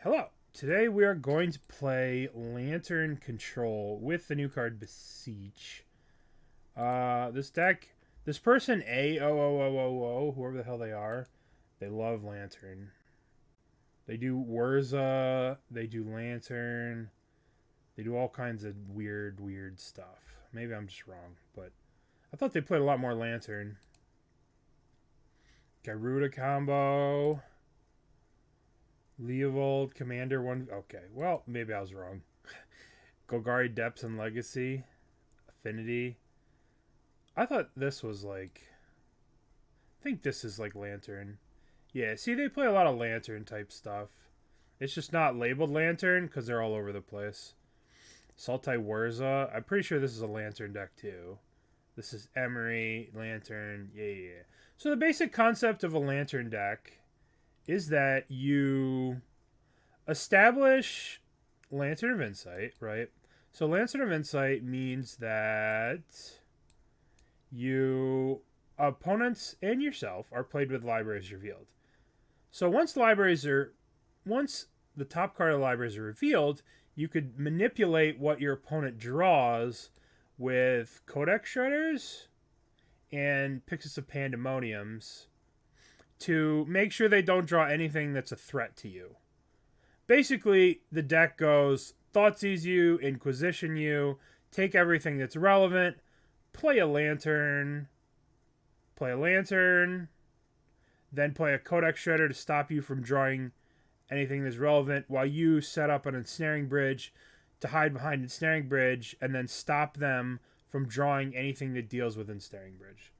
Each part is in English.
Hello. Today we are going to play Lantern Control with the new card Beseech. This deck, this person A0000, whoever the hell they are, they love Lantern. They do Urza, they do Lantern, they do all kinds of weird stuff. Maybe I'm just wrong, but I thought they played a lot more Lantern. Garuda combo. Leovold, Commander 1. Okay, well, maybe I was wrong. Golgari Depths and Legacy. Affinity. I thought this was like... I think this is like Lantern. Yeah, see, they play a lot of Lantern type stuff. It's just not labeled Lantern because they're all over the place. Sultai Urza. I'm pretty sure this is a Lantern deck too. This is Emery, Lantern. Yeah. So the basic concept of a Lantern deck is that you establish Lantern of Insight, right? So Lantern of Insight means that opponents and yourself are played with libraries revealed. So once the top card of the libraries are revealed, you could manipulate what your opponent draws with Codex Shredders and Pyxis of Pandemoniums to make sure they don't draw anything that's a threat to you. Basically, the deck goes Thoughtseize you, Inquisition you, take everything that's relevant, play a Lantern, then play a Codex Shredder to stop you from drawing anything that's relevant while you set up an Ensnaring Bridge to hide behind Ensnaring Bridge and then stop them from drawing anything that deals with Ensnaring Bridge.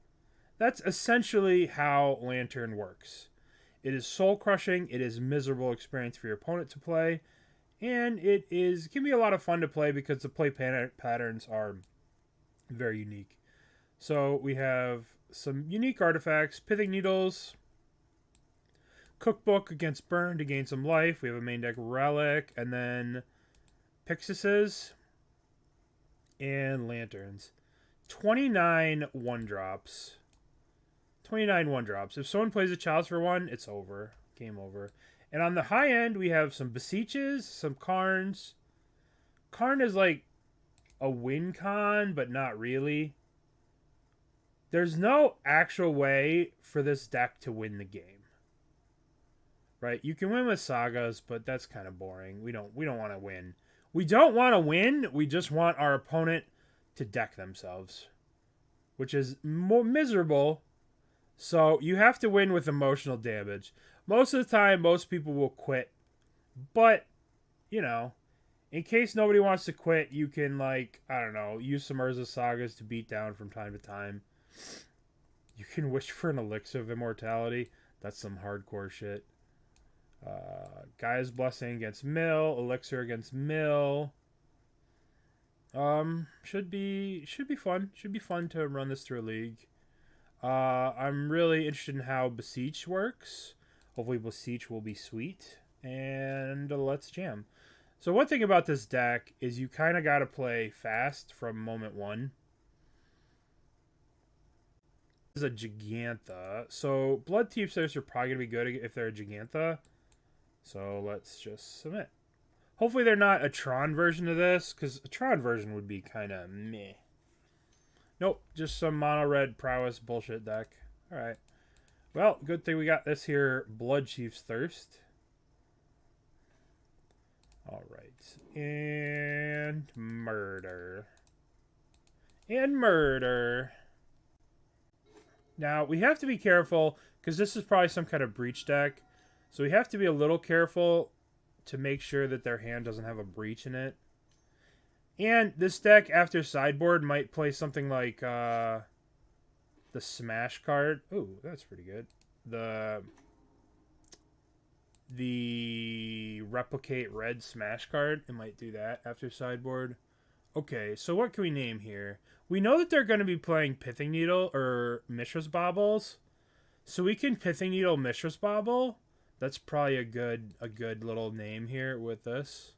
That's essentially how Lantern works. It is soul-crushing, it is a miserable experience for your opponent to play, and it can be a lot of fun to play because the play patterns are very unique. So we have some unique artifacts, Pithing Needles, Cookbook against Burn to gain some life. We have a main deck Relic, and then Pyxis and Lanterns. 29 1-drops. 29 1-drops. If someone plays a Chalice for 1, it's over. Game over. And on the high end, we have some Beseeches, some Karns. Karn is like a win con, but not really. There's no actual way for this deck to win the game. Right? You can win with Sagas, but that's kind of boring. We don't want to win. We don't want to win. We just want our opponent to deck themselves, which is more miserable. So you have to win with emotional damage. Most of the time, most people will quit. But, in case nobody wants to quit, you can, use some Urza Sagas to beat down from time to time. You can wish for an Elixir of Immortality. That's some hardcore shit. Gaia's Blessing against Mill. Elixir against Mill. Should be fun. Should be fun to run this through a league. I'm really interested in how Beseech works. Hopefully Beseech will be sweet. And let's jam. So one thing about this deck is you kind of got to play fast from moment one. This is a Gigantha. So Blood Teepsters are probably going to be good if they're a Gigantha. So let's just submit. Hopefully they're not a Tron version of this, because a Tron version would be kind of meh. Nope, just some mono-red prowess bullshit deck. Alright. Well, good thing we got this here Bloodchief's Thirst. Alright. And murder. And murder. Now, we have to be careful, because this is probably some kind of breach deck. So we have to be a little careful to make sure that their hand doesn't have a breach in it. And this deck, after sideboard, might play something like the Smash card. Ooh, that's pretty good. The Replicate Red Smash card. It might do that after sideboard. Okay, so what can we name here? We know that they're going to be playing Pithing Needle or Mishra's Baubles. So we can Pithing Needle Mishra's Bauble. That's probably a good little name here with this.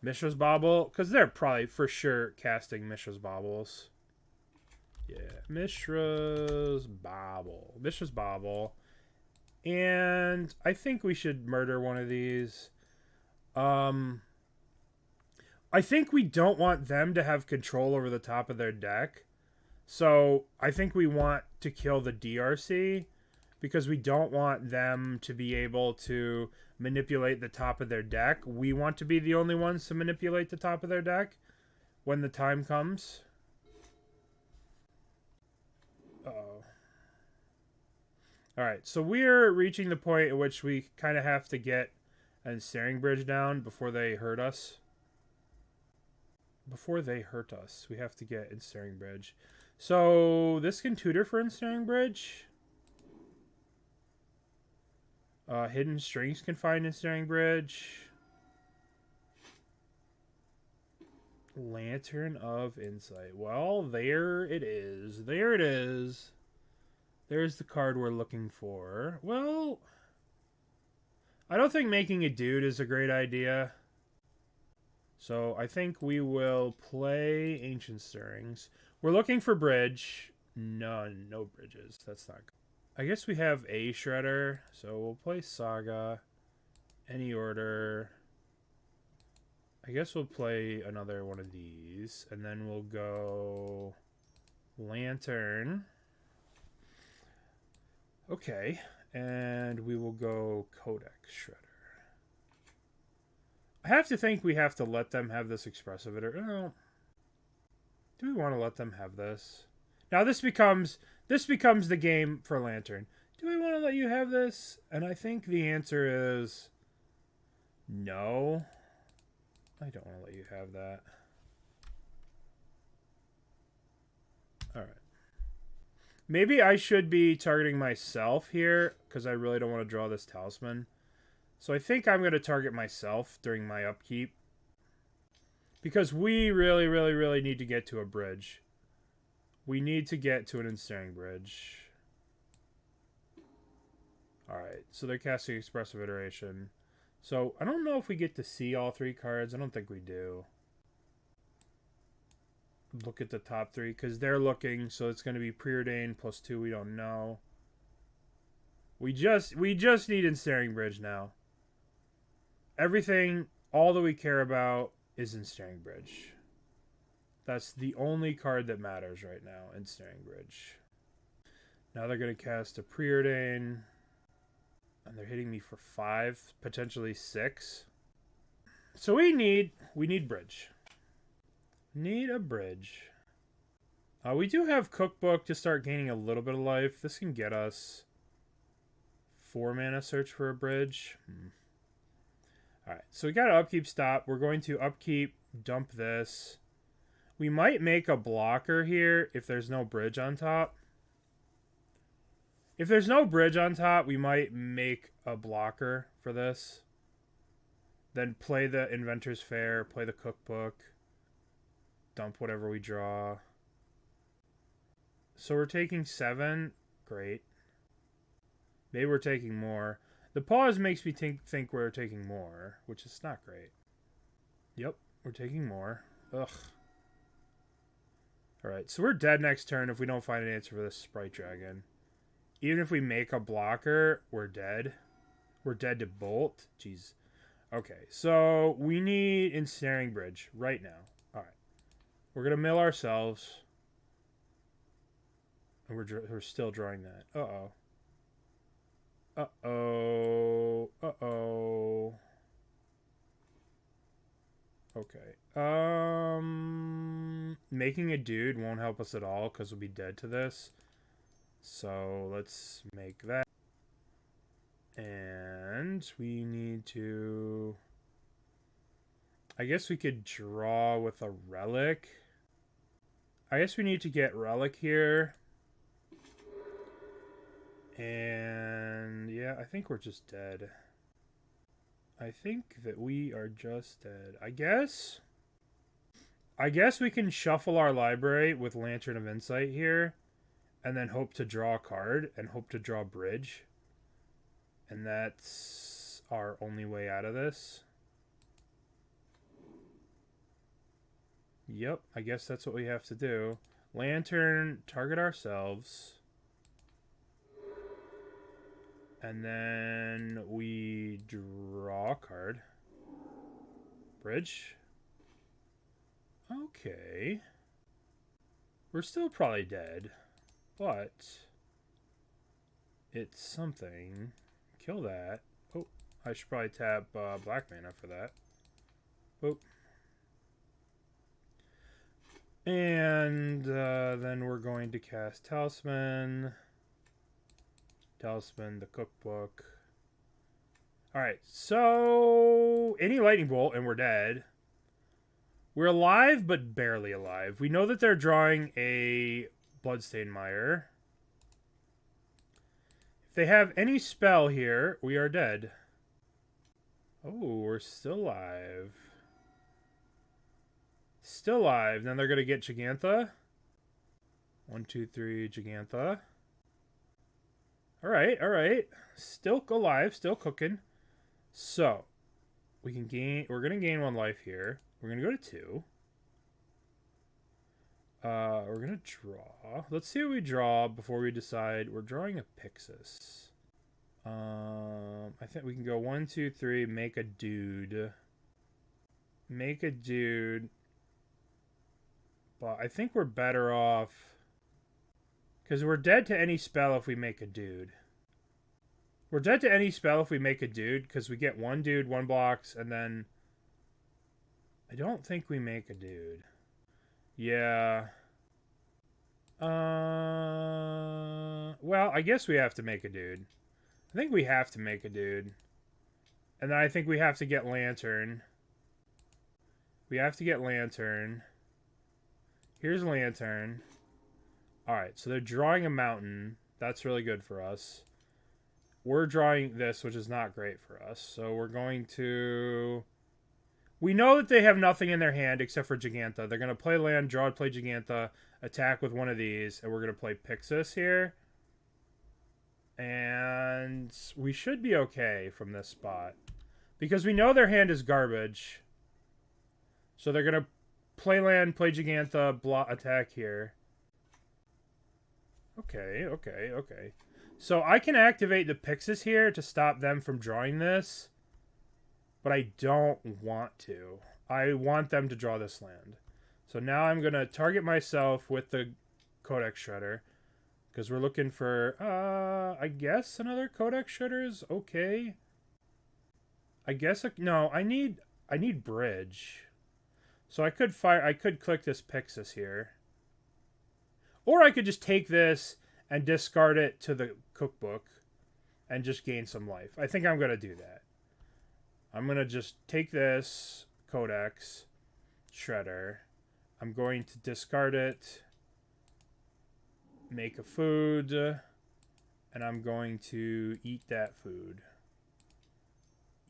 Mishra's Bauble, because they're probably for sure casting Mishra's Baubles. Yeah, Mishra's Bauble. And I think we should murder one of these. I think we don't want them to have control over the top of their deck. So I think we want to kill the DRC because we don't want them to be able to manipulate the top of their deck. We want to be the only ones to manipulate the top of their deck when the time comes. Uh-oh. Alright, so we're reaching the point at which we kind of have to get an Ensnaring Bridge down before they hurt us. Before they hurt us, we have to get Ensnaring Bridge. So, this can tutor for Ensnaring Bridge. Hidden Strings can find Ensnaring Bridge. Lantern of Insight. Well, there it is. There it is. There's the card we're looking for. Well, I don't think making a dude is a great idea. So I think we will play Ancient Stirrings. We're looking for bridge. None. No bridges. That's not good. I guess we have a Shredder. So we'll play Saga. Any order. I guess we'll play another one of these. And then we'll go Lantern. Okay. And we will go Codex Shredder. I have to think we have to let them have this expressive iter. Oh, do we want to let them have this? Now this becomes the game for Lantern. Do we want to let you have this? And I think the answer is no. I don't want to let you have that. Alright. Maybe I should be targeting myself here because I really don't want to draw this talisman. So I think I'm going to target myself during my upkeep. Because we really, really, really need to get to a bridge. We need to get to an Ensnaring Bridge. Alright, so they're casting Expressive Iteration. So I don't know if we get to see all three cards. I don't think we do. Look at the top three, because they're looking, so it's going to be Preordained +2, we don't know. We just need Ensnaring Bridge now. Everything, all that we care about is Ensnaring Bridge. That's the only card that matters right now, Ensnaring Bridge. Now they're going to cast a Preordain. And they're hitting me for 5, potentially 6. So we need bridge. Need a bridge. We do have Cookbook to start gaining a little bit of life. This can get us 4 mana search for a bridge. Alright, so we got an upkeep stop. We're going to upkeep, dump this. We might make a blocker here if there's no bridge on top. If there's no bridge on top, we might make a blocker for this. Then play the Inventors Fair, play the Cookbook. Dump whatever we draw. So we're taking 7. Great. Maybe we're taking more. The pause makes me think we're taking more, which is not great. Yep, we're taking more. Ugh. Alright, so we're dead next turn if we don't find an answer for this Sprite Dragon. Even if we make a blocker, we're dead. We're dead to Bolt. Jeez. Okay, so we need Ensnaring Bridge right now. Alright. We're going to mill ourselves. And we're still drawing that. Uh-oh. Uh-oh. Uh-oh. Okay. Making a dude won't help us at all because we'll be dead to this. So let's make that. And we need to... I guess we could draw with a Relic. I guess we need to get Relic here. And yeah, I think we're just dead. I think that we are just dead. I guess we can shuffle our library with Lantern of Insight here. And then hope to draw a card and hope to draw bridge. And that's our only way out of this. Yep, I guess that's what we have to do. Lantern, target ourselves. And then we draw a card. Bridge. Okay. We're still probably dead. But it's something. Kill that. Oh, I should probably tap black mana for that. Oh. And then we're going to cast Talisman. Talisman, the cookbook. Alright, so any lightning bolt and we're dead. We're alive, but barely alive. We know that they're drawing a Bloodstained Mire. If they have any spell here, we are dead. Oh, we're still alive. Still alive. Then they're going to get Gigantha. 1, 2, 3, Gigantha. Alright, alright. Still alive, still cooking. So, we're going to gain 1 life here. We're going to go to 2. We're going to draw. Let's see what we draw before we decide. We're drawing a Pyxis. I think we can go 1, 2, 3, make a dude. Make a dude. But I think we're better off, because we're dead to any spell if we make a dude. We're dead to any spell if we make a dude, because we get 1 dude, 1 blocks, and then I don't think we make a dude. Yeah. Well, I guess we have to make a dude. I think we have to make a dude. And then I think we have to get Lantern. We have to get Lantern. Here's Lantern. Alright, so they're drawing a mountain. That's really good for us. We're drawing this, which is not great for us. So we're going to... We know that they have nothing in their hand except for Gigantha. They're going to play land, draw, play Gigantha, attack with one of these, and we're going to play Pyxis here. And we should be okay from this spot. Because we know their hand is garbage. So they're going to play land, play Gigantha, attack here. Okay, okay, okay. So I can activate the Pyxis here to stop them from drawing this. But I don't want to. I want them to draw this land. So now I'm going to target myself with the Codex Shredder. Because we're looking for, I guess another Codex Shredder is okay. I guess, no, I need Bridge. So I could click this Pyxis here. Or I could just take this and discard it to the cookbook and just gain some life. I think I'm going to do that. I'm going to just take this Codex Shredder. I'm going to discard it, make a food, and I'm going to eat that food.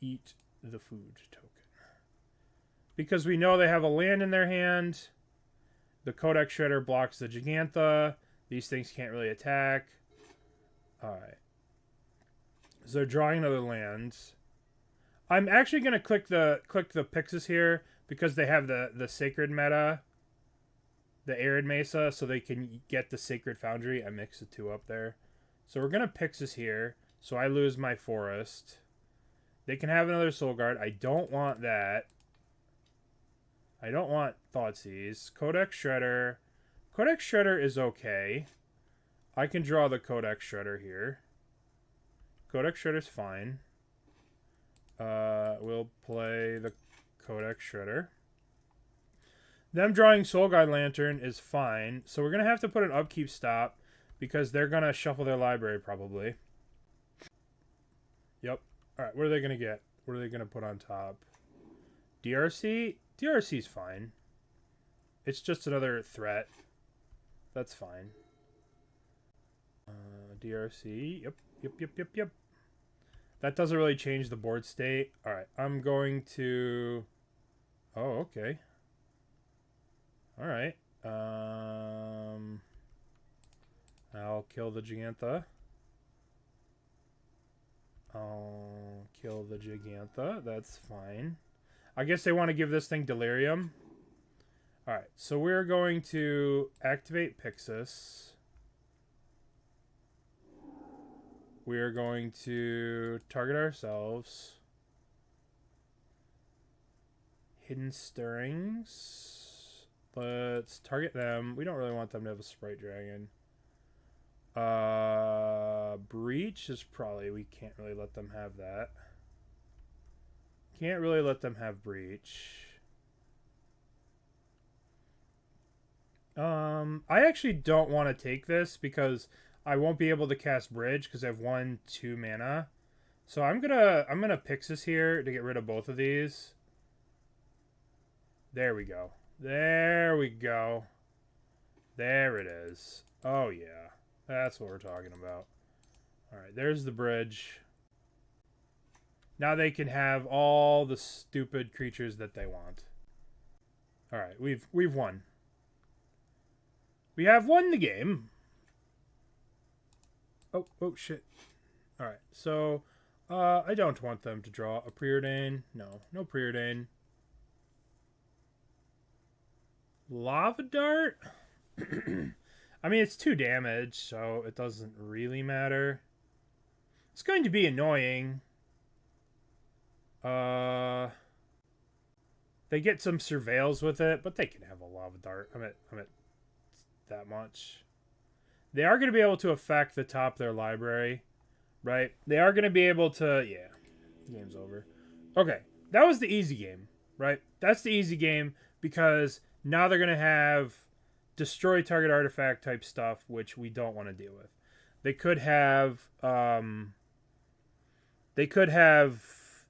Eat the food token. Because we know they have a land in their hand. The Codex Shredder blocks the Gigantha. These things can't really attack. Alright. So they're drawing another land. I'm actually going to click the Pyxis here because they have the Sacred Meta, the Arid Mesa, so they can get the Sacred Foundry. I mixed the two up there. So we're going to Pyxis here, so I lose my Forest. They can have another Soul Guard. I don't want that. I don't want Thoughtseize. Codex Shredder. Codex Shredder is okay. I can draw the Codex Shredder here. Codex Shredder's fine. We'll play the Codex Shredder. Them drawing Soul Guide Lantern is fine. So we're going to have to put an upkeep stop because they're going to shuffle their library probably. Yep. Alright, what are they going to get? What are they going to put on top? DRC? DRC's fine. It's just another threat. That's fine. DRC. Yep. That doesn't really change the board state. Alright, I'm going to... Oh, okay. Alright. I'll kill the Gigantha. I'll kill the Gigantha. That's fine. I guess they want to give this thing Delirium. Alright, so we're going to activate Pyxis. we are going to target ourselves. Hidden Stirrings. Let's target them. We don't really want them to have a Sprite Dragon. Breach is probably... We can't really let them have that. Can't really let them have Breach. I actually don't want to take this because I won't be able to cast Bridge because I have 1/2 mana. So I'm gonna Pyxis here to get rid of both of these. There we go. There we go. There it is. Oh yeah. That's what we're talking about. Alright, there's the bridge. Now they can have all the stupid creatures that they want. Alright, we've won. We have won the game. Oh shit. Alright, so I don't want them to draw a Preordain. No Preordain. Lava Dart? I mean, it's 2 damage, so it doesn't really matter. It's going to be annoying. They get some surveils with it, but they can have a Lava Dart. I'm at that much. They are going to be able to affect the top of their library, right? They are going to be able to... Yeah, game's over. Okay, that was the easy game, right? That's the easy game because now they're going to have destroy target artifact type stuff, which we don't want to deal with. They could have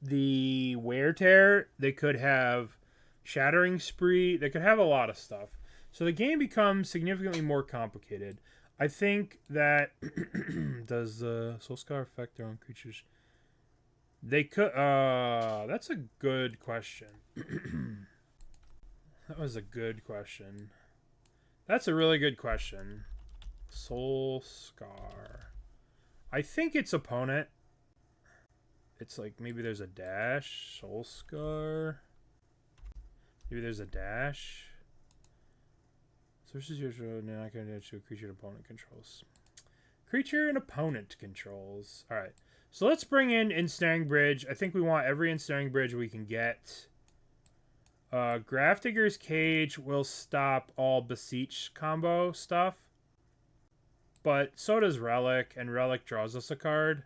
the Wear Tear. They could have Shattering Spree. They could have a lot of stuff. So the game becomes significantly more complicated. I think that... Does Soulscar affect their own creatures? They could... that's a good question. That was a good question. That's a really good question. Soulscar. I think its opponent... It's like, maybe there's a dash. Soulscar. Maybe there's a dash. Sources your not going to do a creature an opponent controls. Creature and opponent controls. Alright. So let's bring in Ensnaring Bridge. I think we want every Ensnaring Bridge we can get. Grafdigger's Cage will stop all Beseech combo stuff. But so does Relic, and Relic draws us a card.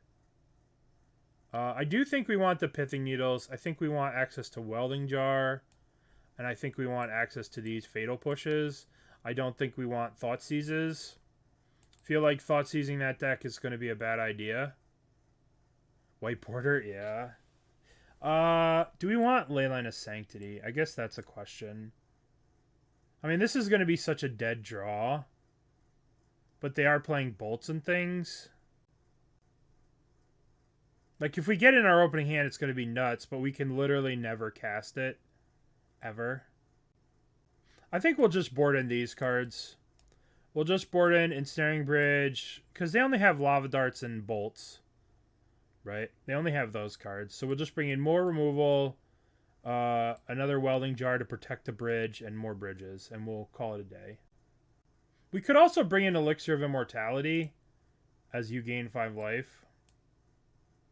I do think we want the Pithing Needles. I think we want access to Welding Jar. And I think we want access to these Fatal Pushes. I don't think we want Thoughtseizes. Feel like Thoughtseizing that deck is going to be a bad idea. White Border, yeah. Do we want Leyline of Sanctity? I guess that's a question. I mean, this is going to be such a dead draw. But they are playing bolts and things. Like, if we get in our opening hand, it's going to be nuts. But we can literally never cast it. Ever. I think we'll just board in these cards. We'll just board in Ensnaring Bridge. Because they only have Lava Darts and Bolts. Right? They only have those cards. So we'll just bring in more removal. Another Welding Jar to protect the bridge. And more bridges. And we'll call it a day. We could also bring in Elixir of Immortality. As you gain 5 life.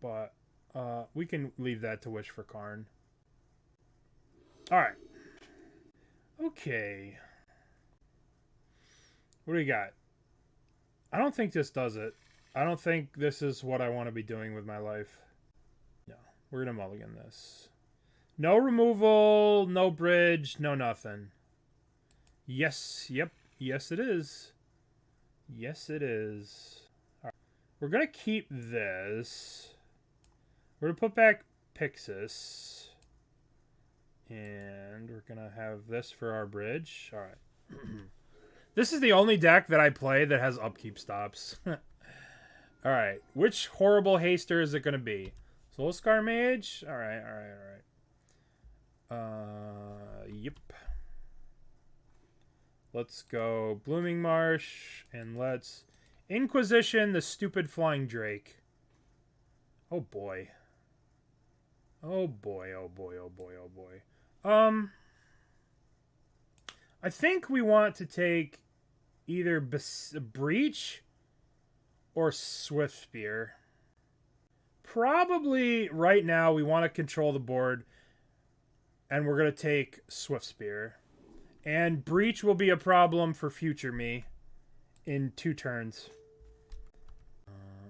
But we can leave that to Wish for Karn. Alright. Okay. What do we got? I don't think this does it. I don't think this is what I want to be doing with my life. No. We're going to mulligan this. No removal, no bridge, no nothing. Yes. Yep. Yes, it is. Yes, it is. All right. We're going to keep this. We're going to put back Pyxis. And we're going to have this for our bridge. All right. This is the only deck that I play that has upkeep stops. All right. Which horrible haster is it going to be? Soulscar Mage? All right. Yep. Let's go Blooming Marsh. And let's Inquisition the stupid Flying Drake. Oh, boy. Oh, boy. I think we want to take either Breach or Swift Spear. probably right now we want to control the board, and we're going to take Swift Spear. And Breach will be a problem for future me in 2 turns.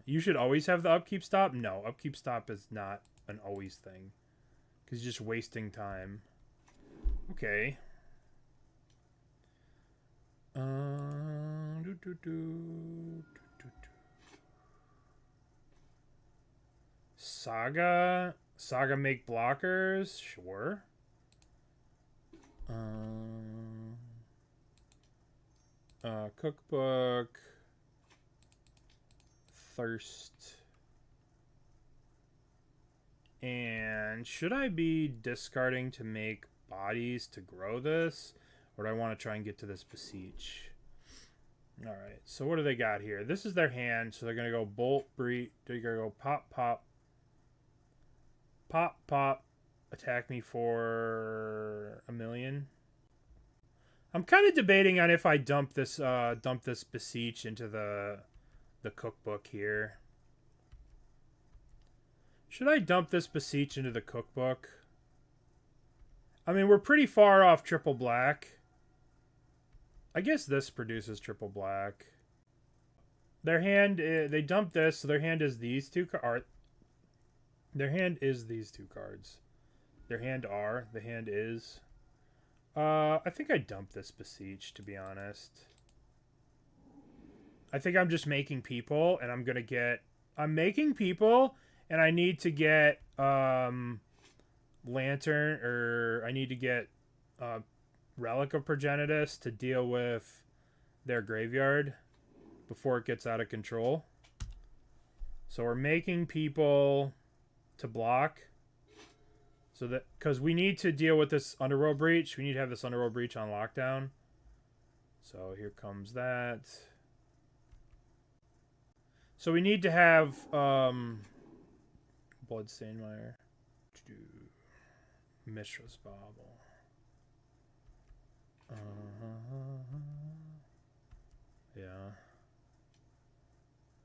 You should always have the upkeep stop? No, upkeep stop is not an always thing. Because you're just wasting time. Okay. Saga? Saga make blockers? Sure. Cookbook. Thirst. And should I be discarding to make bodies to grow this? Or do I want to try and get to this Beseech? Alright, so what do they got here? This is their hand, so they're going to go Bolt, Breach. They're going to go Pop, Pop. Pop, Pop. Attack me for 1,000,000. I'm kind of debating on if I dump this Beseech into the cookbook here. Should I dump this Beseech into the cookbook? I mean, we're pretty far off triple black. I guess this produces triple black. Their hand, they dumped this, so their hand is these 2 cards. Their hand is these 2 cards. Their hand are. The hand is. I think I dumped this Beseech, to be honest. I think I'm just making people, and I'm gonna get... I'm making people, and I need to get, Lantern, or I need to get, Relic of Progenitus to deal with their graveyard before it gets out of control. So we're making people to block. So that, because we need to deal with this Underworld Breach. We need to have this Underworld Breach on lockdown. So here comes that. So we need to have Bloodstained Mire. Mishra's Bauble. Yeah.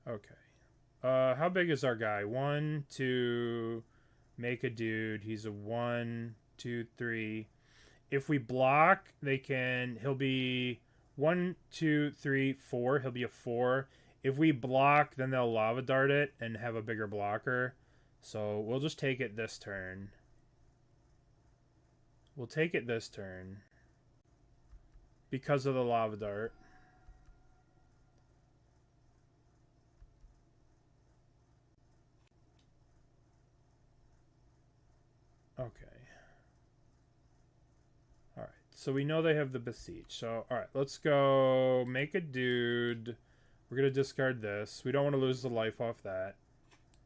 Okay. How big is our guy? 1, 2... Make a dude. He's a 1, 2, 3. If we block, he'll be 1, 2, 3, 4. He'll be a 4. If we block, then they'll lava dart it and have a bigger blocker. So we'll just take it this turn. We'll take it this turn. Because of the lava dart. Okay. Alright, so we know they have the Beseech. So, alright, let's go make a dude. We're going to discard this. We don't want to lose the life off that.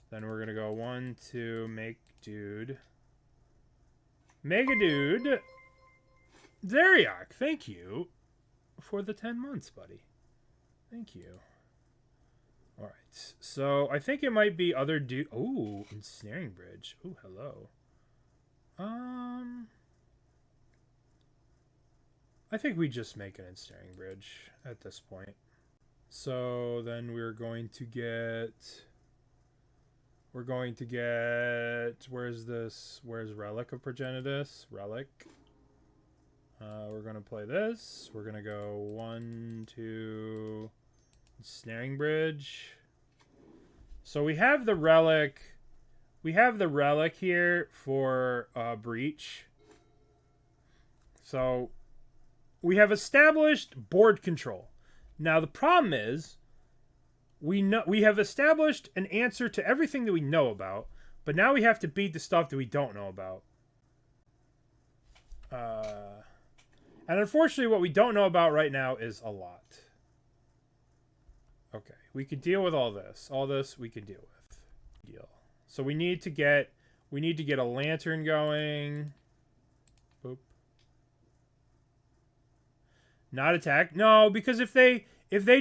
Then we're going to go 1, 2, make dude. Make a dude. Zeriak, thank you for the 10 months, buddy. Thank you. Alright, so I think it might be other dude. Ooh, Ensnaring Bridge. Ooh, hello. I think we just make an Ensnaring Bridge at this point. So then we're going to get... Where's this? Where's Relic of Progenitus? Relic. We're going to play this. We're going to go 1, 2... Ensnaring Bridge. So we have the Relic... We have the Relic here for Breach. So we have established board control. Now the problem is we have established an answer to everything that we know about, but now we have to beat the stuff that we don't know about. And unfortunately what we don't know about right now is a lot. Okay, we could deal with all this. All this we could deal with. Deal. So we need to get a lantern going. Boop. Not attack. No, because if they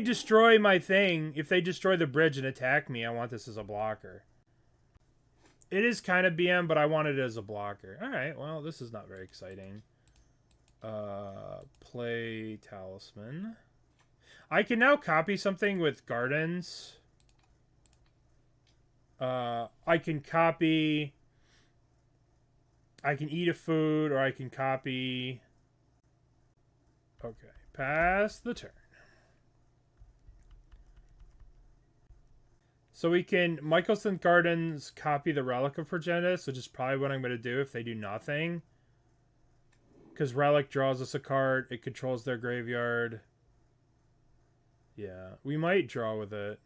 destroy my thing, if they destroy the bridge and attack me, I want this as a blocker. It is kind of BM, but I want it as a blocker. All right. Well, this is not very exciting. Play Talisman. I can now copy something with Gardens. I can copy... I can eat a food, or I can copy... Okay, pass the turn. So we can Mycosynth Gardens copy the Relic of Progenitus, which is probably what I'm going to do if they do nothing. Because Relic draws us a card. It controls their graveyard. Yeah, we might draw with it.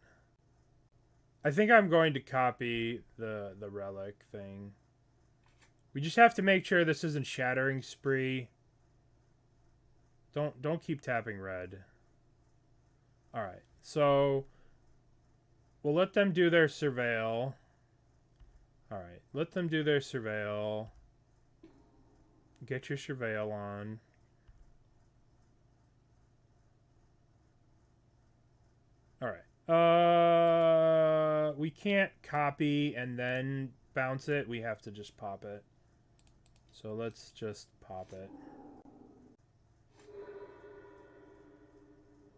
I think I'm going to copy the Relic thing. We just have to make sure this isn't Shattering Spree. Don't keep tapping red. Alright, so... We'll let them do their surveil. Alright, let them do their surveil. Get your surveil on. Alright. We can't copy and then bounce it. We have to just pop it. So let's just pop it.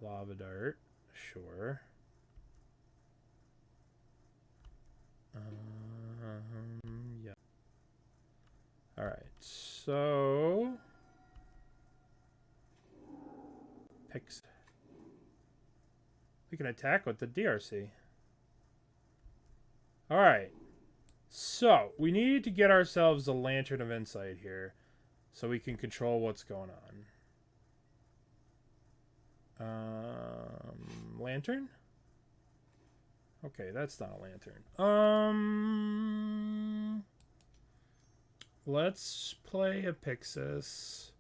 Lava Dart. Sure. Yeah. Alright, so... Picks. We can attack with the DRC. Alright. So, we need to get ourselves a Lantern of Insight here, so we can control what's going on. Lantern? Okay, that's not a lantern. Let's play a Pyxis.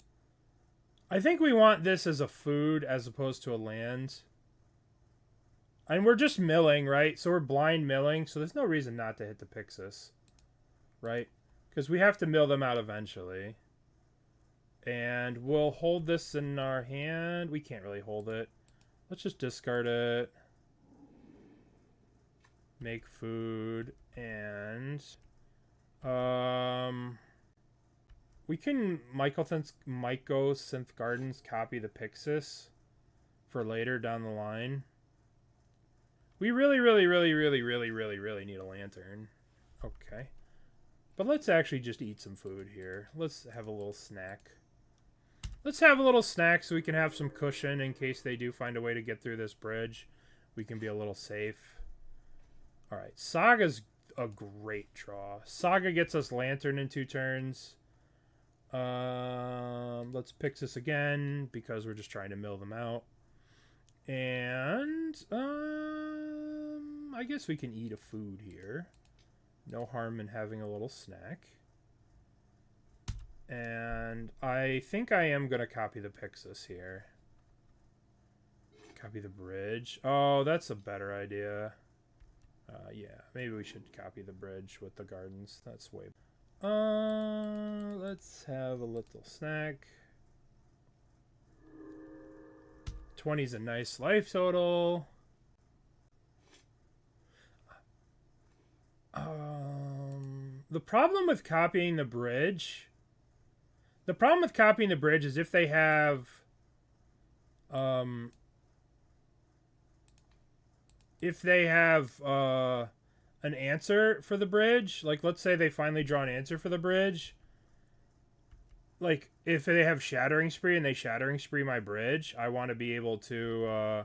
I think we want this as a food as opposed to a land. And we're just milling, right? So we're blind milling, so there's no reason not to hit the Pyxis. Right? Because we have to mill them out eventually. And we'll hold this in our hand. We can't really hold it. Let's just discard it. Make food. And... we can Mycosynth Gardens copy the Pyxis for later down the line. We really need a lantern. Okay. But let's actually just eat some food here. Let's have a little snack. Let's have a little snack so we can have some cushion in case they do find a way to get through this bridge. We can be a little safe. Alright, Saga's a great draw. Saga gets us Lantern in 2 turns. Let's Pyxis again because we're just trying to mill them out. And I guess we can eat a food here. No harm in having a little snack. And I think I am going to copy the Pyxis here. Copy the bridge. Oh, that's a better idea. Yeah, maybe we should copy the bridge with the gardens. That's way... let's have a little snack. 20's a nice life total. The problem with copying the bridge... The problem with copying the bridge is if they have... an answer for the bridge, like let's say they finally draw an answer for the bridge, like if they have Shattering Spree and they Shattering Spree my bridge, I want to be able to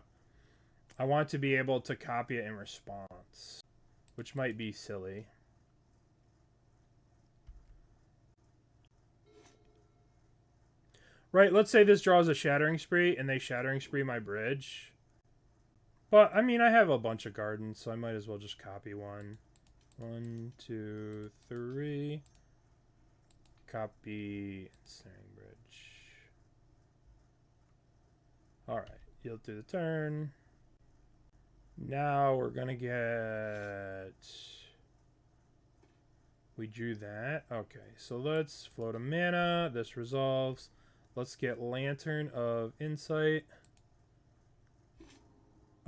copy it in response, which might be silly. Right, let's say this draws a Shattering Spree and they Shattering Spree my bridge. But, I mean, I have a bunch of gardens, so I might as well just copy one. 1, 2, 3. Copy Ensnaring Bridge. Alright, yield through the turn. Now we're going to get... We drew that. Okay, so let's float a mana. This resolves. Let's get Lantern of Insight.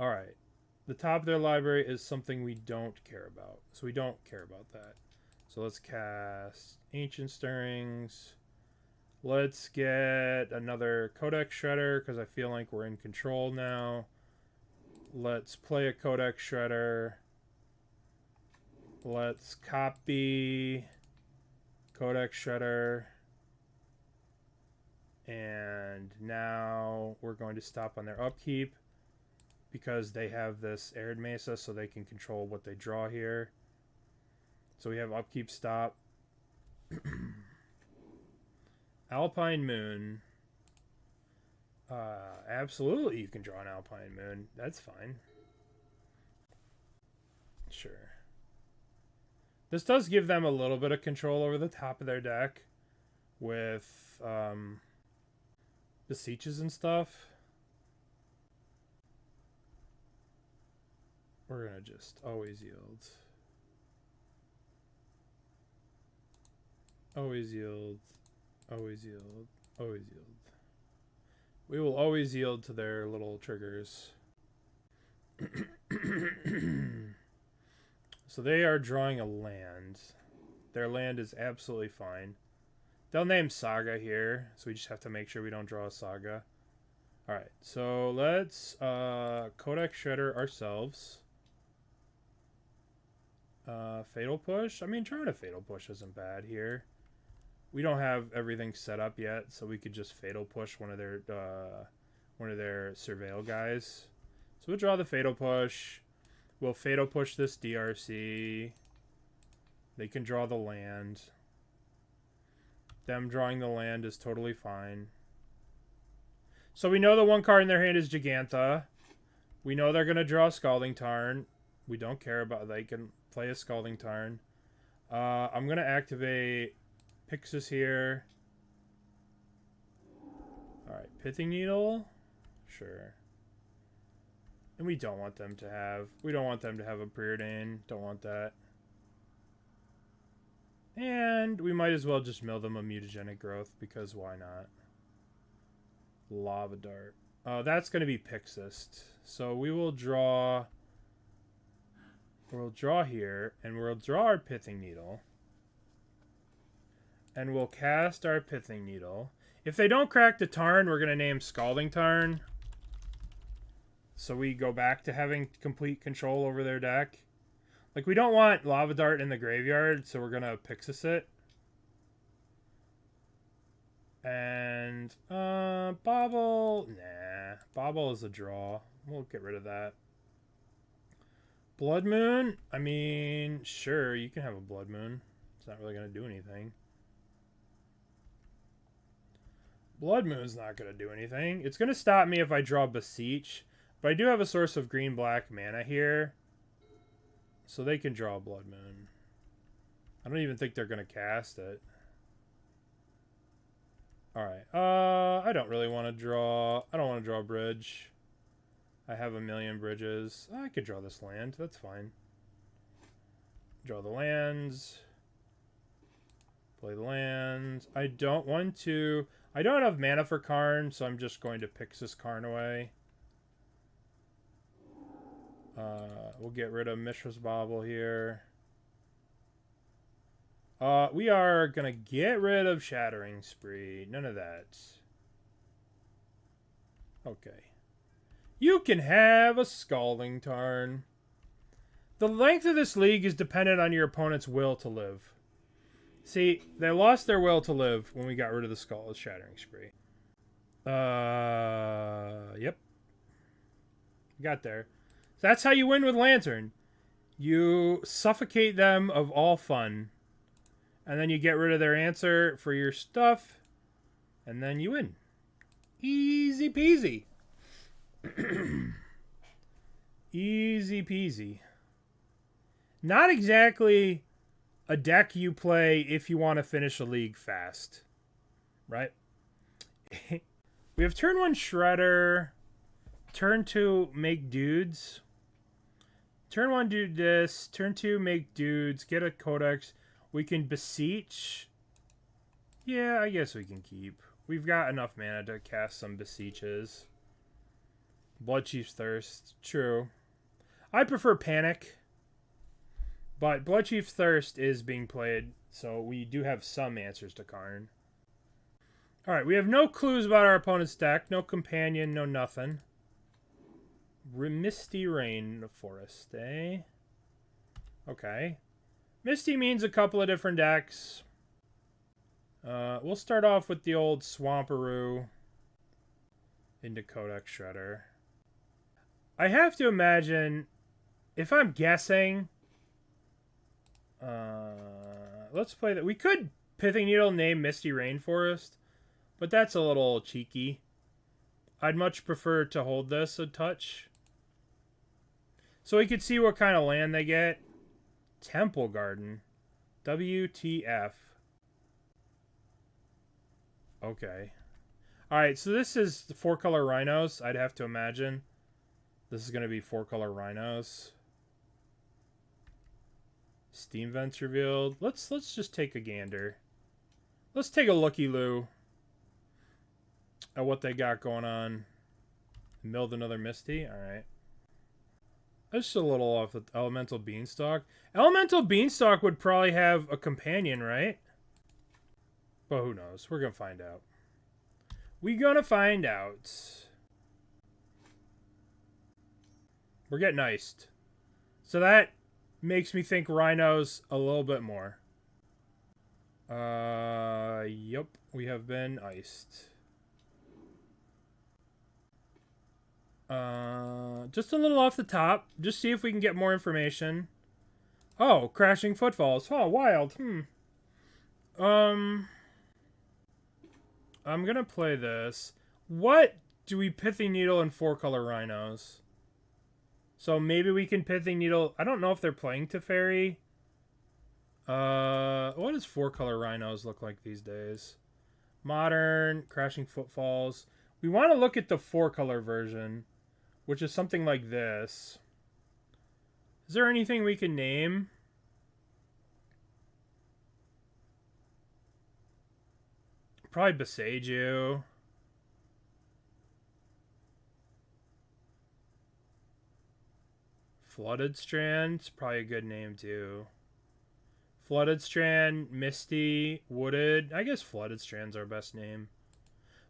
Alright, the top of their library is something we don't care about. So we don't care about that. So let's cast Ancient Stirrings. Let's get another Codex Shredder because I feel like we're in control now. Let's play a Codex Shredder. Let's copy Codex Shredder. And now we're going to stop on their upkeep because they have this Arid Mesa, so they can control what they draw here. So we have upkeep stop. Alpine Moon. Absolutely you can draw an Alpine Moon. That's fine. Sure. This does give them a little bit of control over the top of their deck with Beseeches and stuff. We're going to just always yield. Always yield. Always yield. Always yield. We will always yield to their little triggers. So they are drawing a land. Their land is absolutely fine. They'll name Saga here, so we just have to make sure we don't draw a Saga. Alright, so let's Codex Shredder ourselves. Fatal Push? I mean, trying a Fatal Push isn't bad here. We don't have everything set up yet, so we could just Fatal Push one of their Surveil guys. So we'll draw the Fatal Push. We'll Fatal Push this DRC. They can draw the land. Them drawing the land is totally fine. So we know the one card in their hand is Giganta. We know they're going to draw a Scalding Tarn. We don't care about they can play a Scalding Tarn. I'm going to activate Pyxis here. Alright, Pithing Needle. Sure. And we don't want them to have a Preordain. Don't want that. And we might as well just mill them a Mutagenic Growth, because why not? Lava Dart. That's going to be Pyxis. So we will draw... We'll draw here, and we'll draw our Pithing Needle. And we'll cast our Pithing Needle. If they don't crack the Tarn, we're going to name Scalding Tarn. So we go back to having complete control over their deck. Like, we don't want Lava Dart in the graveyard, so we're going to Pyxis it. And, Bobble. Nah, Bobble is a draw. We'll get rid of that. Blood Moon? I mean, sure, you can have a Blood Moon. It's not really going to do anything. Blood Moon's not going to do anything. It's going to stop me if I draw Beseech. But I do have a source of green-black mana here. So they can draw a Blood Moon. I don't even think they're going to cast it. Alright. I don't really want to draw... I don't want to draw a bridge. I have a million bridges. I could draw this land. That's fine. Draw the lands. Play the lands. I don't want to... I don't have mana for Karn, so I'm just going to Pyxis Karn away. We'll get rid of Mishra's Bauble here. We are going to get rid of Shattering Spree. None of that. Okay. You can have a Scalding Tarn. The length of this league is dependent on your opponent's will to live. See, they lost their will to live when we got rid of the Shattering Spree. Yep. Got there. So that's how you win with Lantern. You suffocate them of all fun. And then you get rid of their answer for your stuff. And then you win. Easy peasy. Easy peasy. Not exactly a deck you play if you want to finish a league fast. Right? We have turn 1 Shredder. Turn 2 make dudes. Turn 1 do this. Turn 2 make dudes. Get a Codex. We can Beseech. Yeah, I guess we can keep. We've got enough mana to cast some Beseeches. Bloodchief's Thirst. True. I prefer Panic. But Bloodchief's Thirst is being played, so we do have some answers to Karn. Alright, we have no clues about our opponent's deck. No companion, no nothing. Misty Rain Forest, eh? Okay. Misty means a couple of different decks. We'll start off with the old Swamperoo into Codex Shredder. I have to imagine, if I'm guessing, let's play that. We could Pithing Needle name Misty Rainforest, but that's a little cheeky. I'd much prefer to hold this a touch. So we could see what kind of land they get. Temple Garden. WTF. Okay. Alright, so this is the 4-color rhinos, I'd have to imagine. This is going to be 4-color rhinos. Steam vents revealed. Let's just take a gander. Let's take a looky-loo at what they got going on. Milled another Misty. Alright. Just a little off the Elemental Beanstalk. Elemental Beanstalk would probably have a companion, right? But who knows? We're going to find out. We're going to find out. We're getting iced. So that makes me think rhinos a little bit more. Yep. We have been iced. Just a little off the top. Just see if we can get more information. Oh, crashing footfalls. Oh, wild. I'm gonna play this. What do we Pithing Needle and 4-color rhinos? So maybe we can Pithing Needle. I don't know if they're playing Teferi. What does 4-color rhinos look like these days? Modern, crashing footfalls. We want to look at the 4-color version, which is something like this. Is there anything we can name? Probably Boseiju. Flooded Strand's probably a good name too. Flooded Strand, Misty, Wooded. I guess Flooded Strand's our best name.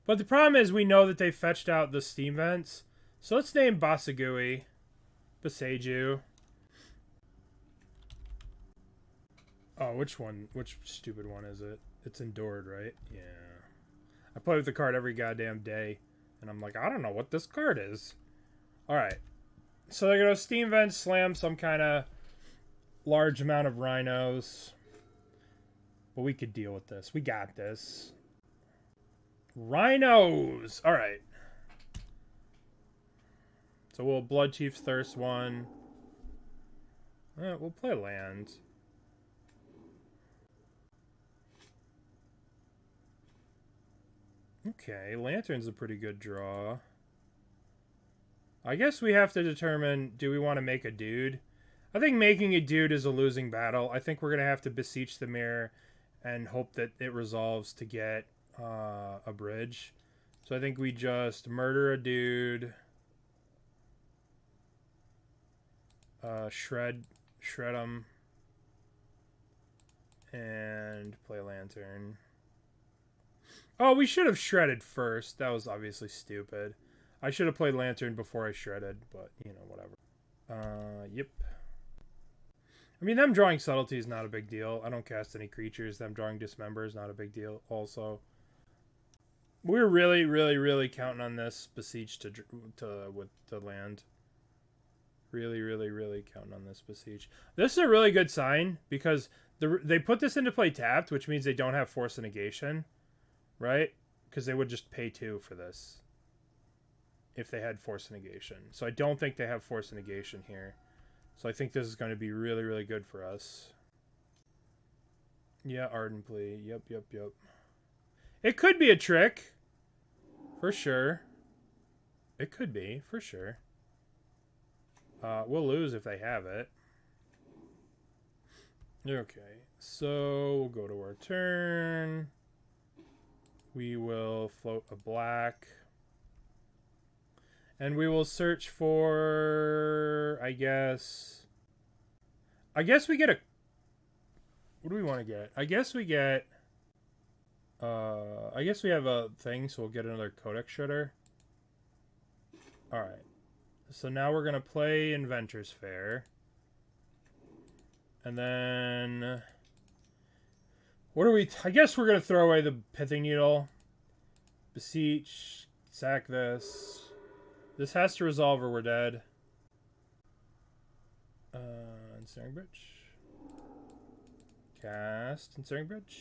But the problem is we know that they fetched out the steam vents. So let's name Boseiju. Boseiju. Oh, which one? Which stupid one is it? It's Endured, right? Yeah. I play with the card every goddamn day. And I'm like, I don't know what this card is. Alright. So they're going to steam vent slam some kind of large amount of rhinos. But we could deal with this. We got this. Rhinos! Alright. So we'll Bloodchief's Thirst one. We'll play land. Okay, Lantern's a pretty good draw. I guess we have to determine, do we want to make a dude? I think making a dude is a losing battle. I think we're going to have to Beseech the Mirror and hope that it resolves to get a bridge. So I think we just murder a dude. Shred him. And play Lantern. Oh, we should have shredded first. That was obviously stupid. I should have played Lantern before I shredded, but, you know, whatever. Yep. I mean, them drawing Subtlety is not a big deal. I don't cast any creatures. Them drawing Dismember is not a big deal also. We're really, really, really counting on this Beseech to land. Really, really, really counting on this Beseech. This is a really good sign because they put this into play tapped, which means they don't have Force of Negation. Right? Because they would just pay 2 for this. If they had Force of Negation. So I don't think they have Force of Negation here. So I think this is going to be really, really good for us. Yeah, Ardent Plea. Yep. It could be a trick. For sure. It could be, for sure. We'll lose if they have it. Okay. So we'll go to our turn. We will float a black. And we will search for, I guess we get a... What do we want to get? I guess we get... I guess we have a thing, so we'll get another Codex Shredder. Alright. So now we're going to play Inventors Fair. And then... what are we... I guess we're going to throw away the Pithing Needle. Beseech. Sack this. This has to resolve or we're dead. Ensnaring Bridge. Cast Ensnaring Bridge.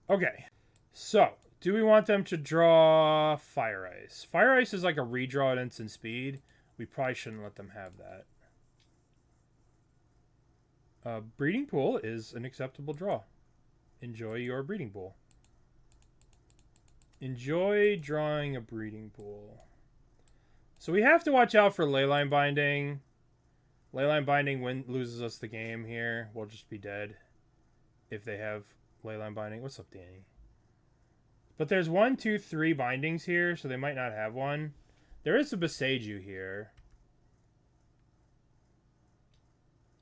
Okay. So, do we want them to draw Fire Ice? Fire Ice is like a redraw at instant speed. We probably shouldn't let them have that. Breeding Pool is an acceptable draw. Enjoy your Breeding Pool. Enjoy drawing a Breeding Pool. So we have to watch out for Leyline Binding. Leyline Binding loses us the game here. We'll just be dead if they have Leyline Binding. What's up, Danny? But there's 1, 2, 3 bindings here, so they might not have one. There is a Boseiju here.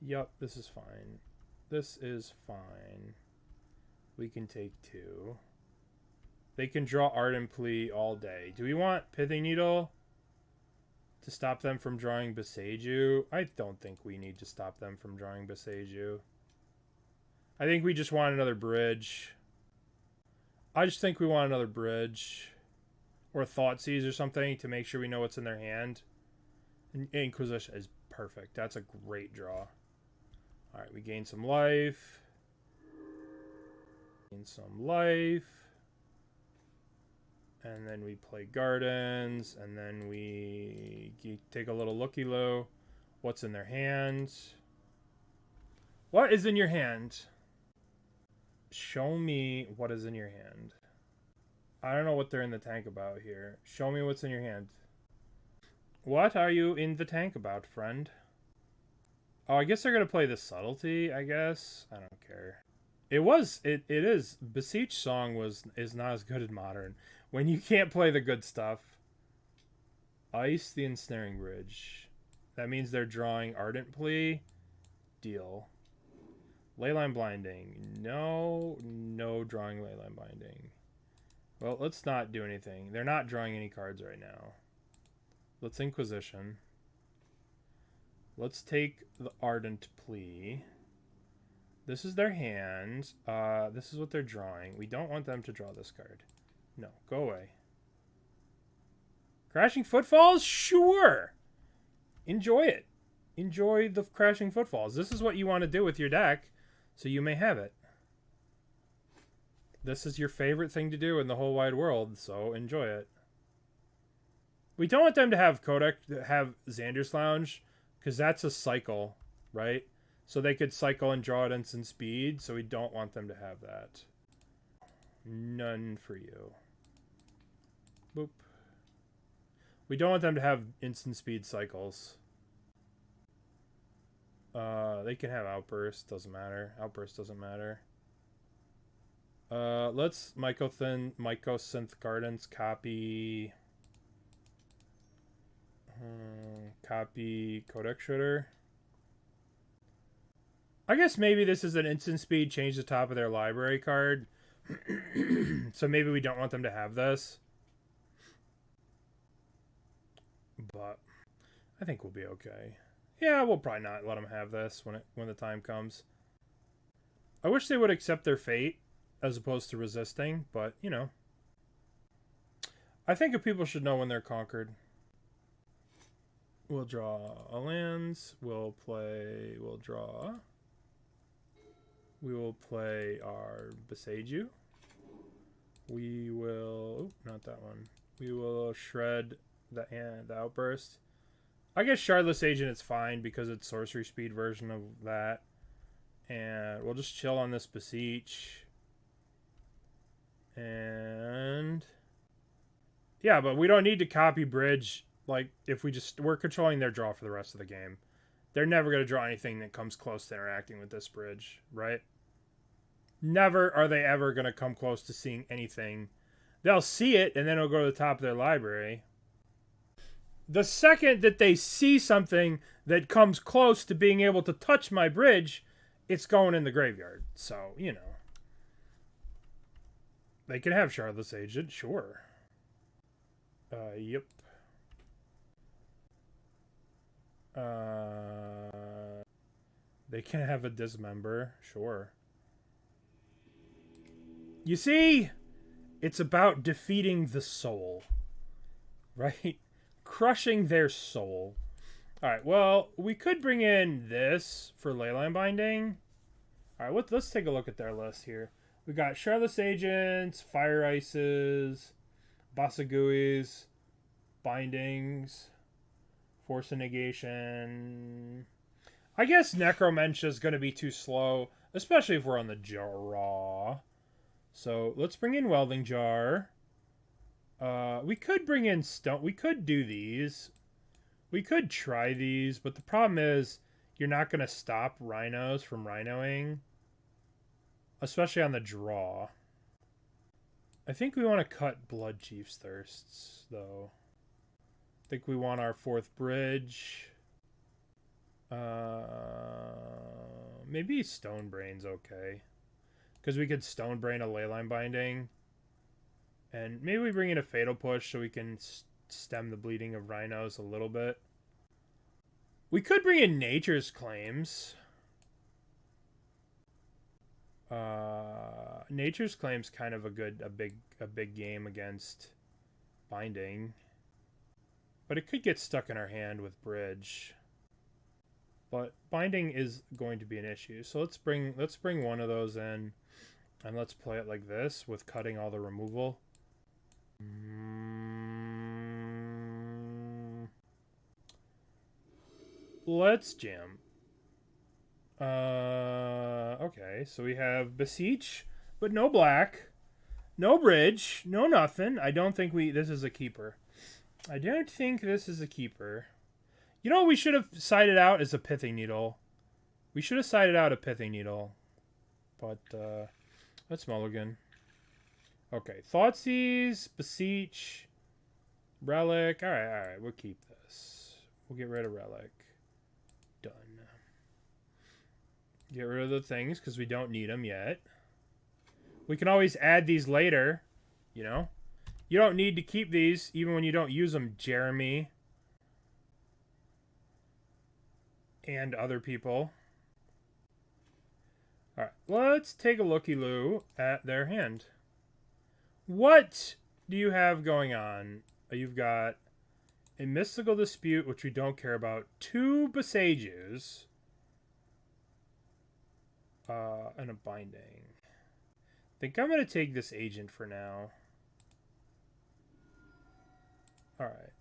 Yup, this is fine. This is fine. We can take 2. They can draw Ardent Plea all day. Do we want Pithing Needle to stop them from drawing Boseiju? I don't think we need to stop them from drawing Boseiju. I think we just want another bridge. I just think we want another bridge. Or Thoughtseize or something to make sure we know what's in their hand. Inquisition is perfect. That's a great draw. Alright, we gain some life. Gain some life. And then we play Gardens. And then we take a little looky-loo. What's in their hands? What is in your hand? Show me what is in your hand. I don't know what they're in the tank about here. Show me what's in your hand. What are you in the tank about, friend? Oh, I guess they're going to play the Subtlety, I guess. I don't care. It is. Beseech song is not as good as Modern. When you can't play the good stuff. Ice the Ensnaring Bridge. That means they're drawing Ardent Plea. Deal. Leyline Blinding. No drawing Leyline Binding. Well, let's not do anything. They're not drawing any cards right now. Let's Inquisition. Let's take the Ardent Plea. This is their hand. This is what they're drawing. We don't want them to draw this card. No, go away. Crashing Footfalls? Sure! Enjoy it. Enjoy the Crashing Footfalls. This is what you want to do with your deck, so you may have it. This is your favorite thing to do in the whole wide world, so enjoy it. We don't want them to have Xander's Lounge, because that's a cycle, right? So they could cycle and draw at instant speed, so we don't want them to have that. None for you. Boop. We don't want them to have instant speed cycles. They can have Outburst, doesn't matter. Outburst doesn't matter. Let's Mycosynth Gardens copy Codex Shredder. I guess maybe this is an instant speed change the top of their library card. So maybe we don't want them to have this. But I think we'll be okay. Yeah, we'll probably not let them have this when the time comes. I wish they would accept their fate as opposed to resisting, but, you know. I think if people should know when they're conquered. We'll draw a lands. We will play our Boseiju. We will... oh, not that one. We will shred the Outburst. I guess Shardless Agent is fine because it's sorcery speed version of that. And we'll just chill on this Beseech. And... yeah, but we don't need to copy Bridge. Like, if we're controlling their draw for the rest of the game. They're never going to draw anything that comes close to interacting with this Bridge, right? Never are they ever going to come close to seeing anything. They'll see it, and then it'll go to the top of their library. The second that they see something that comes close to being able to touch my Bridge, it's going in the graveyard. So, you know. They can have Shardless Agent, sure. Yep. They can have a dismember, sure. You see, it's about defeating the soul, right? Crushing their soul. All right, well, we could bring in this for Leyline Binding. All right, let's take a look at their list here. We got Shardless Agents, Fire Ices, Boseiguis, Bindings, Force of Negation. I guess Necromentia is going to be too slow, especially if we're on the draw. So let's bring in Welding Jar. We could bring in Stone. We could do these. We could try these, but the problem is you're not going to stop rhinos from rhinoing, especially on the draw. I think we want to cut Bloodchief's Thirsts, though. I think we want our 4th bridge. Maybe Stonebrain's okay. Because we could Stonebrain a Leyline Binding. And maybe we bring in a Fatal Push so we can stem the bleeding of rhinos a little bit. We could bring in Nature's Claims. Nature's Claims kind of a big game against Binding. But it could get stuck in our hand with Bridge. But Binding is going to be an issue. So let's bring one of those in. And let's play it like this with cutting all the removal. Let's jam. Okay, so we have Beseech, but no black. No bridge. No nothing. I don't think this is a keeper. I don't think this is a keeper. You know what we should have sided out is a Pithing Needle. We should have sided out a Pithing Needle. But, let's mulligan. Okay, Thoughtseize, Beseech, Relic. Alright, we'll keep this. We'll get rid of Relic. Done. Get rid of the things, because we don't need them yet. We can always add these later, you know? You don't need to keep these, even when you don't use them, Jeremy. And other people. Alright, let's take a looky-loo at their hand. What do you have going on? You've got a Mystical Dispute, which we don't care about. 2 Boseijus. And a Binding. I think I'm going to take this agent for now. Alright.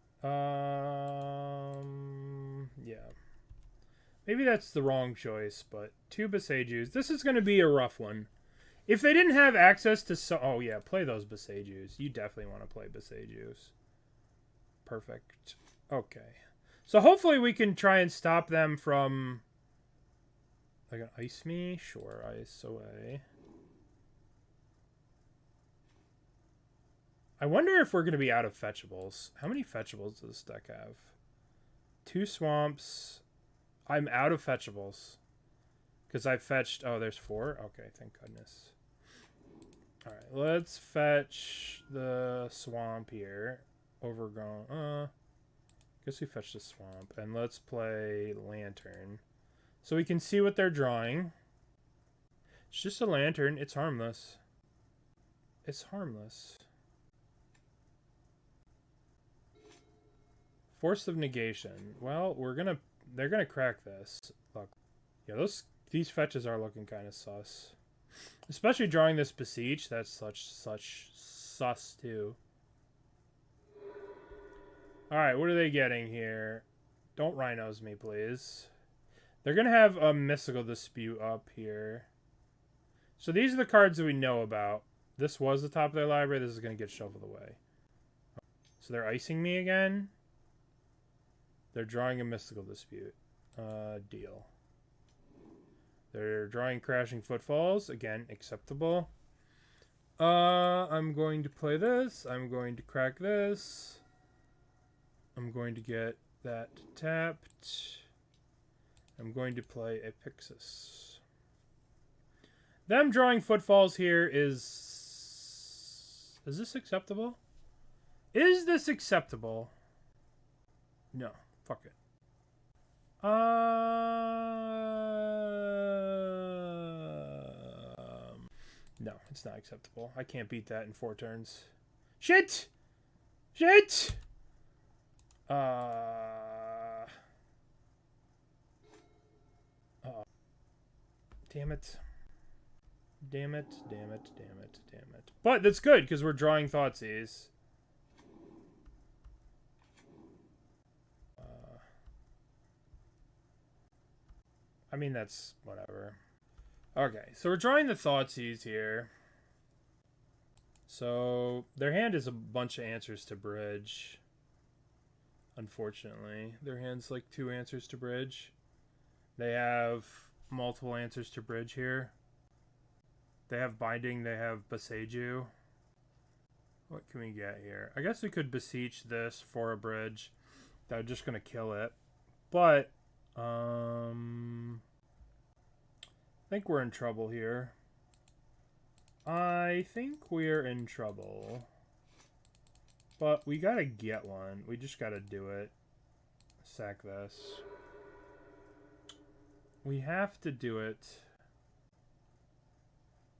Yeah. Maybe that's the wrong choice, but 2 Boseijus. This is going to be a rough one. If they didn't have access to... oh, yeah, play those Boseijus. You definitely want to play Boseijus. Perfect. Okay. So hopefully we can try and stop them from... They're going to ice me? Sure, ice away. I wonder if we're going to be out of fetchables. How many fetchables does this deck have? 2 swamps... I'm out of fetchables. Because I fetched... oh, there's 4? Okay, thank goodness. Alright, let's fetch the swamp here. Overgrown... guess we fetched the swamp. And let's play Lantern. So we can see what they're drawing. It's just a Lantern. It's harmless. It's harmless. Force of Negation. Well, they're gonna crack this. Look, yeah, these fetches are looking kind of sus, especially drawing this Beseech. That's such sus too. All right, what are they getting here? Don't rhinos me, please. They're gonna have a Mystical Dispute up here. So these are the cards that we know about. This was the top of their library. This is gonna get shoveled away. So they're icing me again. They're drawing a Mystical Dispute. Deal. They're drawing Crashing Footfalls. Again, acceptable. I'm going to play this. I'm going to crack this. I'm going to get that tapped. I'm going to play a Pyxis. Them drawing Footfalls here is... Is this acceptable? Is this acceptable? No. Fuck it. No, it's not acceptable. I can't beat that in 4 turns. Shit! Shit! Damn it. Damn it, damn it, damn it, damn it. But that's good, because we're drawing Thoughtseize. I mean, that's whatever. Okay, so we're drawing the Thoughtseize here. So, their hand is a bunch of answers to bridge. Unfortunately. Their hand's like 2 answers to bridge. They have multiple answers to bridge here. They have binding, they have Boseiju. What can we get here? I guess we could beseech this for a bridge. That's just gonna kill it. But I think we're in trouble here. I think we're in trouble. But we gotta get one. We just gotta do it. Sack this. We have to do it.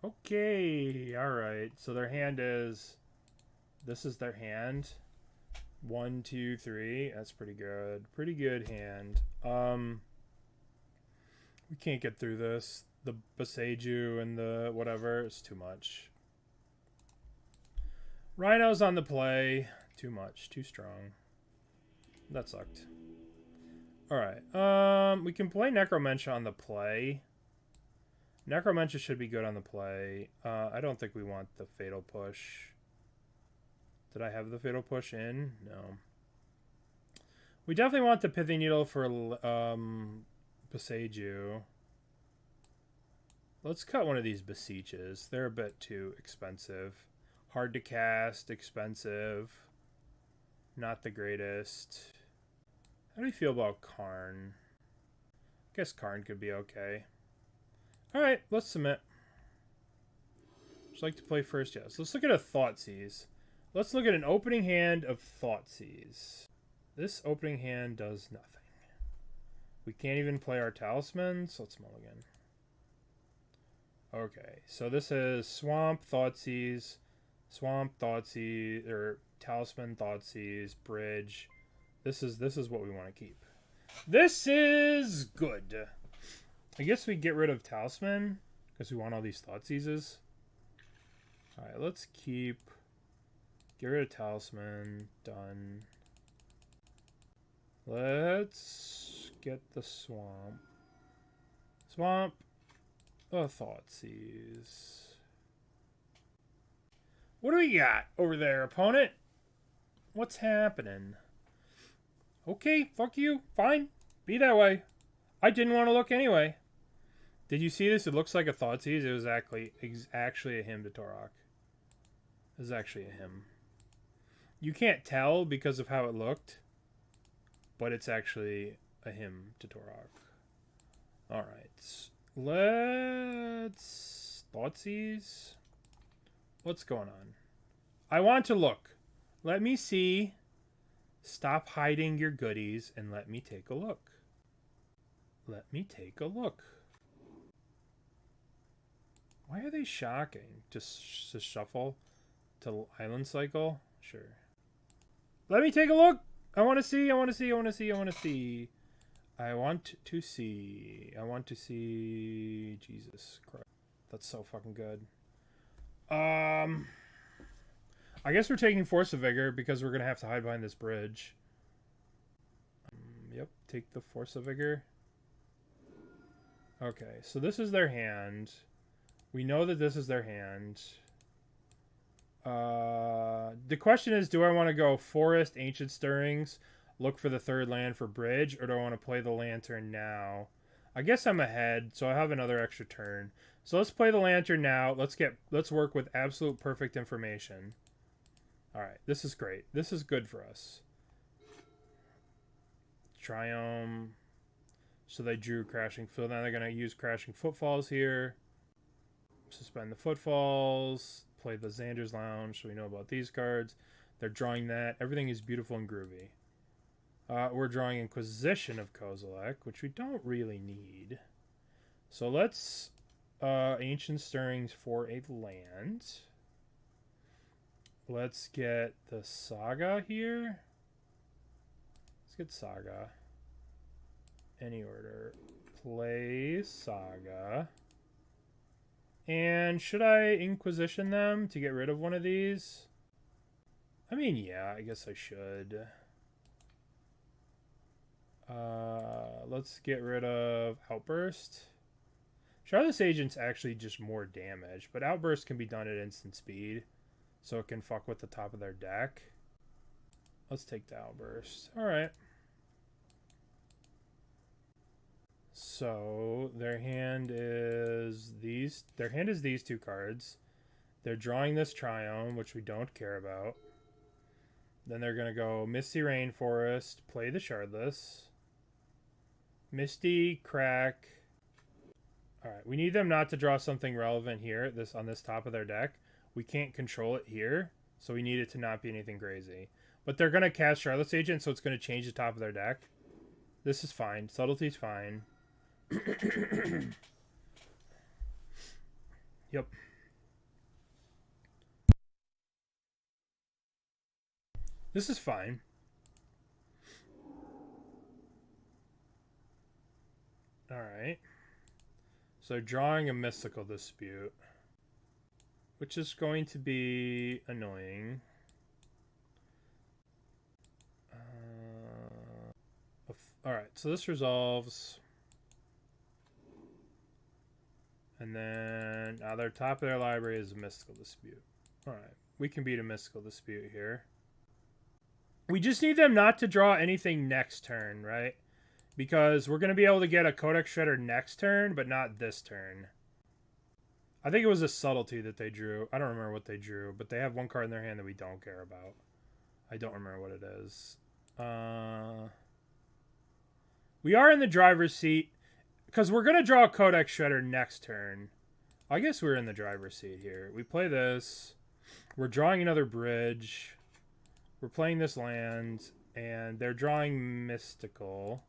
Okay, alright. So their hand is... This is their hand. 1, 2, 3. That's pretty good. Pretty good hand. We can't get through this. The Boseiju and the whatever is too much. Rhino's on the play. Too much. Too strong. That sucked. Alright. We can play Necromentia on the play. Necromentia should be good on the play. I don't think we want the Fatal Push. Did I have the Fatal Push in? No. We definitely want the Pithing Needle for Boseiju. Let's cut one of these Beseeches. They're a bit too expensive. Hard to cast, expensive. Not the greatest. How do we feel about Karn? I guess Karn could be okay. Alright, let's submit. Would you like to play first? Yes. Let's look at a Thoughtseize. Let's look at an opening hand of Thoughtseize. This opening hand does nothing. We can't even play our talismans. Let's mulligan. Okay, so this is Swamp, Thoughtseize, Swamp, Thoughtseize, or Talisman, Thoughtseize, Bridge. This is what we want to keep. This is good. I guess we get rid of Talisman because we want all these Thoughtseizes. Alright, let's keep... Get rid of Talisman. Done. Let's get the Swamp. Swamp. Oh, Thoughtseize. What do we got over there, opponent? What's happening? Okay, fuck you. Fine. Be that way. I didn't want to look anyway. Did you see this? It looks like a Thoughtseize. It was actually a hymn to Torok. It was actually a hymn. You can't tell because of how it looked, but it's actually a hymn to Torok. Alright. Let's... Thoughtseize? What's going on? I want to look. Let me see. Stop hiding your goodies and let me take a look. Let me take a look. Why are they shocking? Just to shuffle? To Island Cycle? Sure. Let me take a look! I want to see, I want to see, I want to see, I want to see. I want to see. I want to see... Jesus Christ. That's so fucking good. I guess we're taking Force of Vigor because we're going to have to hide behind this bridge. Yep, take the Force of Vigor. Okay, so this is their hand. We know that this is their hand. The question is, do I want to go Forest, Ancient Stirrings, look for the third land for bridge, or do I want to play the Lantern now? I guess I'm ahead, so I have another extra turn. So let's play the Lantern now. Let's work with absolute perfect information. Alright, this is great. This is good for us. Triumph. So they drew Crashing Footfalls. Now they're going to use Crashing Footfalls here. Suspend the Footfalls. Play the Xander's Lounge, so we know about these cards. They're drawing that. Everything is beautiful and groovy. We're drawing Inquisition of Kozilek, which we don't really need. So let's Ancient Stirrings for a land. Let's get the Saga here. Let's get Saga. Any order. Play Saga. And should I Inquisition them to get rid of one of these? I mean, yeah, I guess I should. Let's get rid of Outburst. Shardless Agent's actually just more damage, but Outburst can be done at instant speed, so it can fuck with the top of their deck. Let's take the Outburst. Alright. So, their hand is these two cards. They're drawing this Triome, which we don't care about. Then they're going to go Misty Rainforest, play the Shardless. Misty, crack. Alright, we need them not to draw something relevant here, on this top of their deck. We can't control it here, so we need it to not be anything crazy. But they're going to cast Shardless Agent, so it's going to change the top of their deck. This is fine. Subtlety's fine. Yep. This is fine. Alright. So drawing a Mystical Dispute, which is going to be annoying. Alright, so this resolves. And then their top of their library is a Mystical Dispute. Alright, we can beat a Mystical Dispute here. We just need them not to draw anything next turn, right? Because we're going to be able to get a Codex Shredder next turn, but not this turn. I think it was a Subtlety that they drew. I don't remember what they drew, but they have one card in their hand that we don't care about. I don't remember what it is. We are in the driver's seat, because we're going to draw a Codex Shredder next turn. I guess we're in the driver's seat here. We play this. We're drawing another bridge. We're playing this land, and they're drawing Mystical.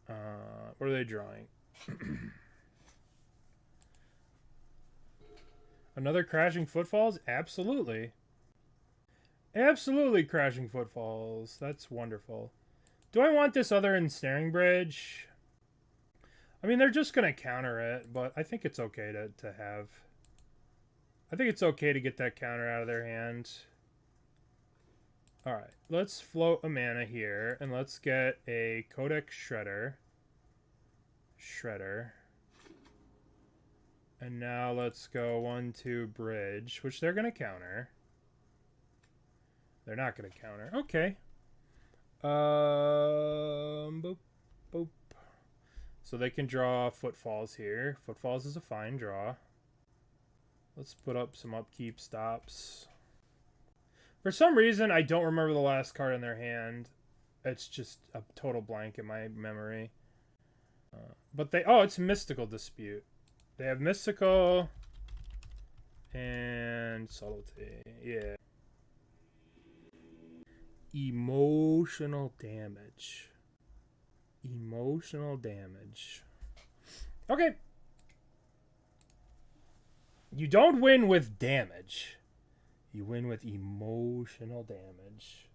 What are they drawing? Another Crashing Footfalls? Absolutely. Absolutely Crashing Footfalls. That's wonderful. Do I want this other Ensnaring Bridge? I mean, they're just going to counter it, but I think it's okay to have. I think it's okay to get that counter out of their hand. Alright, let's float a mana here, and let's get a Codex Shredder. And now let's go 1-2 bridge, which they're going to counter. They're not going to counter. Okay. Boop, boop. So they can draw Footfalls here. Footfalls is a fine draw. Let's put up some upkeep stops. For some reason, I don't remember the last card in their hand. It's just a total blank in my memory. But they... Oh, it's Mystical Dispute. They have Mystical and Subtlety. Yeah. Emotional damage. Emotional damage. Okay. You don't win with damage. You win with emotional damage.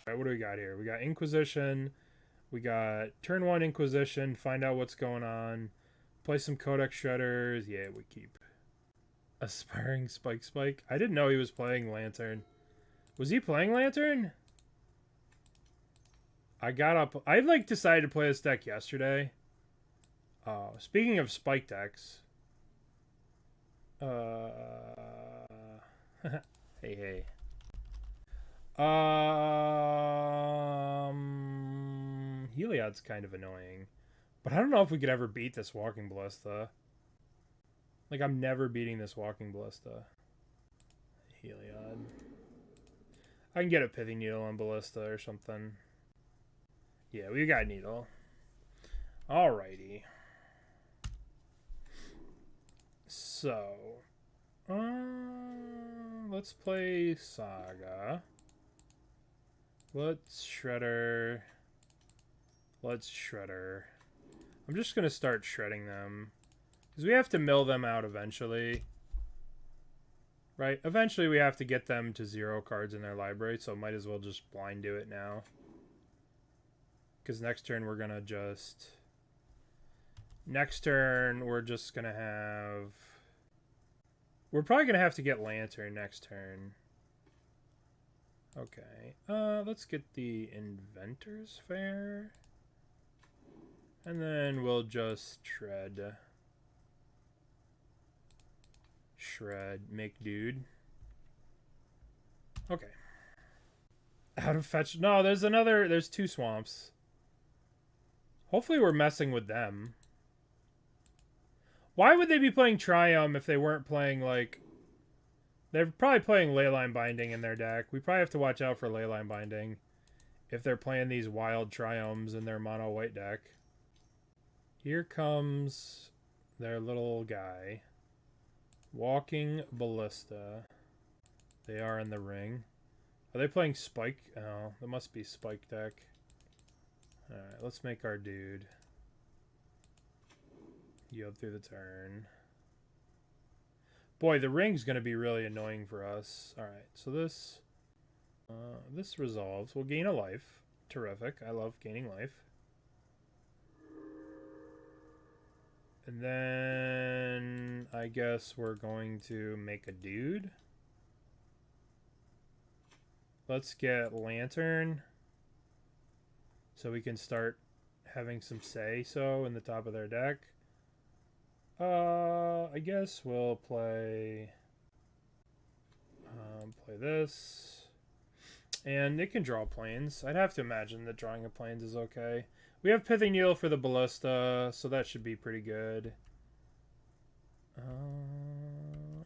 Alright, what do we got here? We got Inquisition. We got turn 1 Inquisition. Find out what's going on. Play some Codex Shredders. Yeah, we keep. Aspiring Spike. I didn't know he was playing Lantern. Was he playing Lantern? I got up. I decided to play this deck yesterday. Speaking of Spike decks. Hey. Heliod's kind of annoying. But I don't know if we could ever beat this Walking Ballista. Like, I'm never beating this Walking Ballista. Heliod. I can get a Pithing Needle on Ballista or something. Yeah, we got Needle. Alrighty. So, let's play Saga. Let's Shredder. Let's Shredder. I'm just going to start shredding them. Because we have to mill them out eventually. Right? Eventually we have to get them to 0 cards in their library, so might as well just blind do it now. Because next turn we're going to just... Next turn we're just going to have... We're probably going to have to get Lantern next turn. Okay. Let's get the Inventors Fair. And then we'll just shred. Make dude. Okay. Out of fetch. No, there's 2 swamps. Hopefully we're messing with them. Why would they be playing Triumph if they weren't playing, like... They're probably playing Leyline Binding in their deck. We probably have to watch out for Leyline Binding if they're playing these wild Triumphs in their mono white deck. Here comes their little guy. Walking Ballista. They are in the ring. Are they playing Spike? Oh, that must be Spike deck. Alright, let's make our dude. Yield through the turn. Boy, the ring's going to be really annoying for us. Alright, so this resolves. We'll gain a life. Terrific. I love gaining life. And then I guess we're going to make a dude. Let's get Lantern. So we can start having some say-so in the top of their deck. I guess we'll play this. And it can draw planes. I'd have to imagine that drawing of planes is okay. We have Pithing Needle for the Ballista, so that should be pretty good.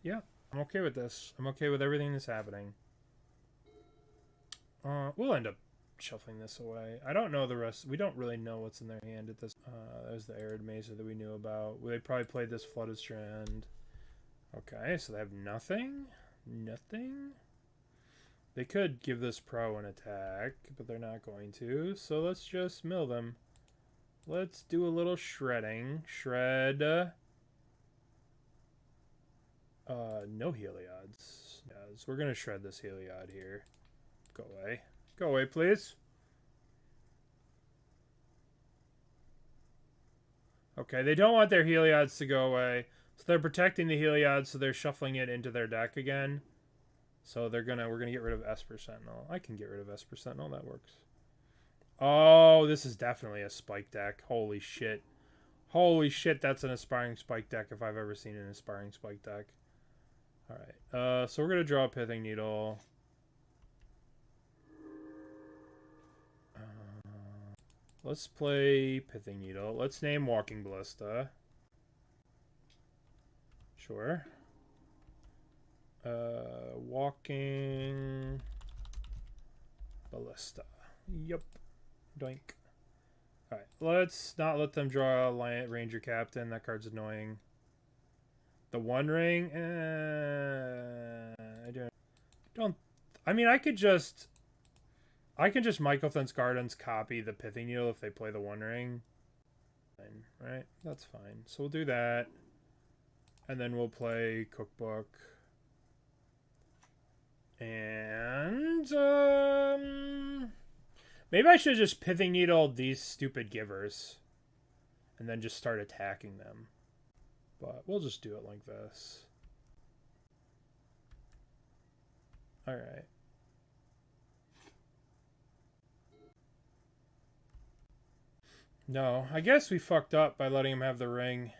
Yeah, I'm okay with this. I'm okay with everything that's happening. We'll end up shuffling this away. I don't know the rest. We don't really know what's in their hand at this. There's the Arid Mesa that we knew about. They probably played this Flooded Strand. Okay, so they have nothing. Nothing. They could give this pro an attack, but they're not going to. So let's just mill them. Let's do a little shredding. Shred. No Heliods. Yes, we're going to shred this Heliod here. Go away. Go away, please. Okay, they don't want their Heliods to go away. So they're protecting the Heliods, so they're shuffling it into their deck again. So we're gonna get rid of Esper Sentinel. I can get rid of Esper Sentinel, that works. Oh, this is definitely a Spike deck. Holy shit. Holy shit, that's an Aspiring Spike deck if I've ever seen an Aspiring Spike deck. Alright, so we're gonna draw a Pithing Needle. Let's play Pithing Needle. Let's name Walking Ballista. Sure. Walking Ballista. Yup. Doink. Alright, let's not let them draw a Ranger Captain. That card's annoying. The One Ring? I don't... I mean, I can just Mycosynth Gardens copy the Pithing Needle if they play the One Ring. Fine, right? That's fine. So we'll do that. And then we'll play Cookbook. And, maybe I should just Pithing Needle these stupid givers. And then just start attacking them. But we'll just do it like this. Alright. No, I guess we fucked up by letting him have the ring.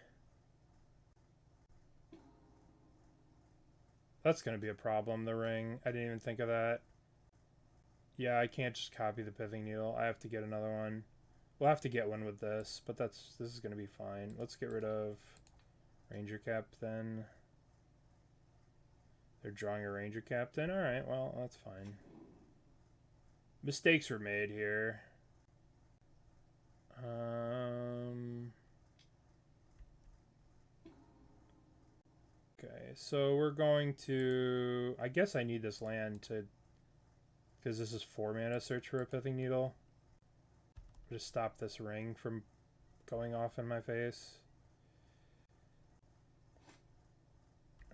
That's going to be a problem, the ring. I didn't even think of that. Yeah, I can't just copy the Pithing Needle. I have to get another one. We'll have to get one with this, but this is going to be fine. Let's get rid of Ranger Captain. They're drawing a Ranger Captain. Alright, well, that's fine. Mistakes were made here. Okay, so we're going to... I guess I need this land to... because this is 4 mana search for a Pithing Needle. Just stop this ring from going off in my face.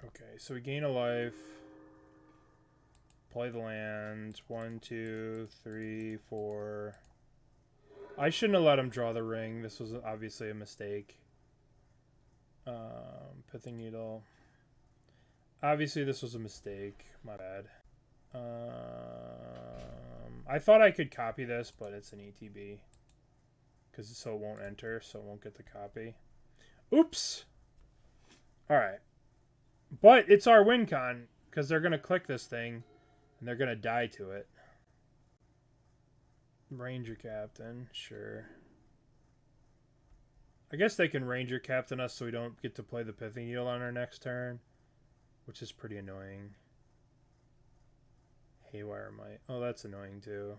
Okay, so we gain a life. Play the land. 1, 2, 3, 4. I shouldn't have let him draw the ring. This was obviously a mistake. Pithing Needle. Obviously this was a mistake. My bad. I thought I could copy this, but it's an ETB. So it won't enter, so it won't get the copy. Oops! Alright. But it's our win con, because they're going to click this thing, and they're going to die to it. Ranger Captain, sure. I guess they can Ranger Captain us so we don't get to play the Pithing Needle on our next turn, which is pretty annoying. Haywire Might. Oh, that's annoying too.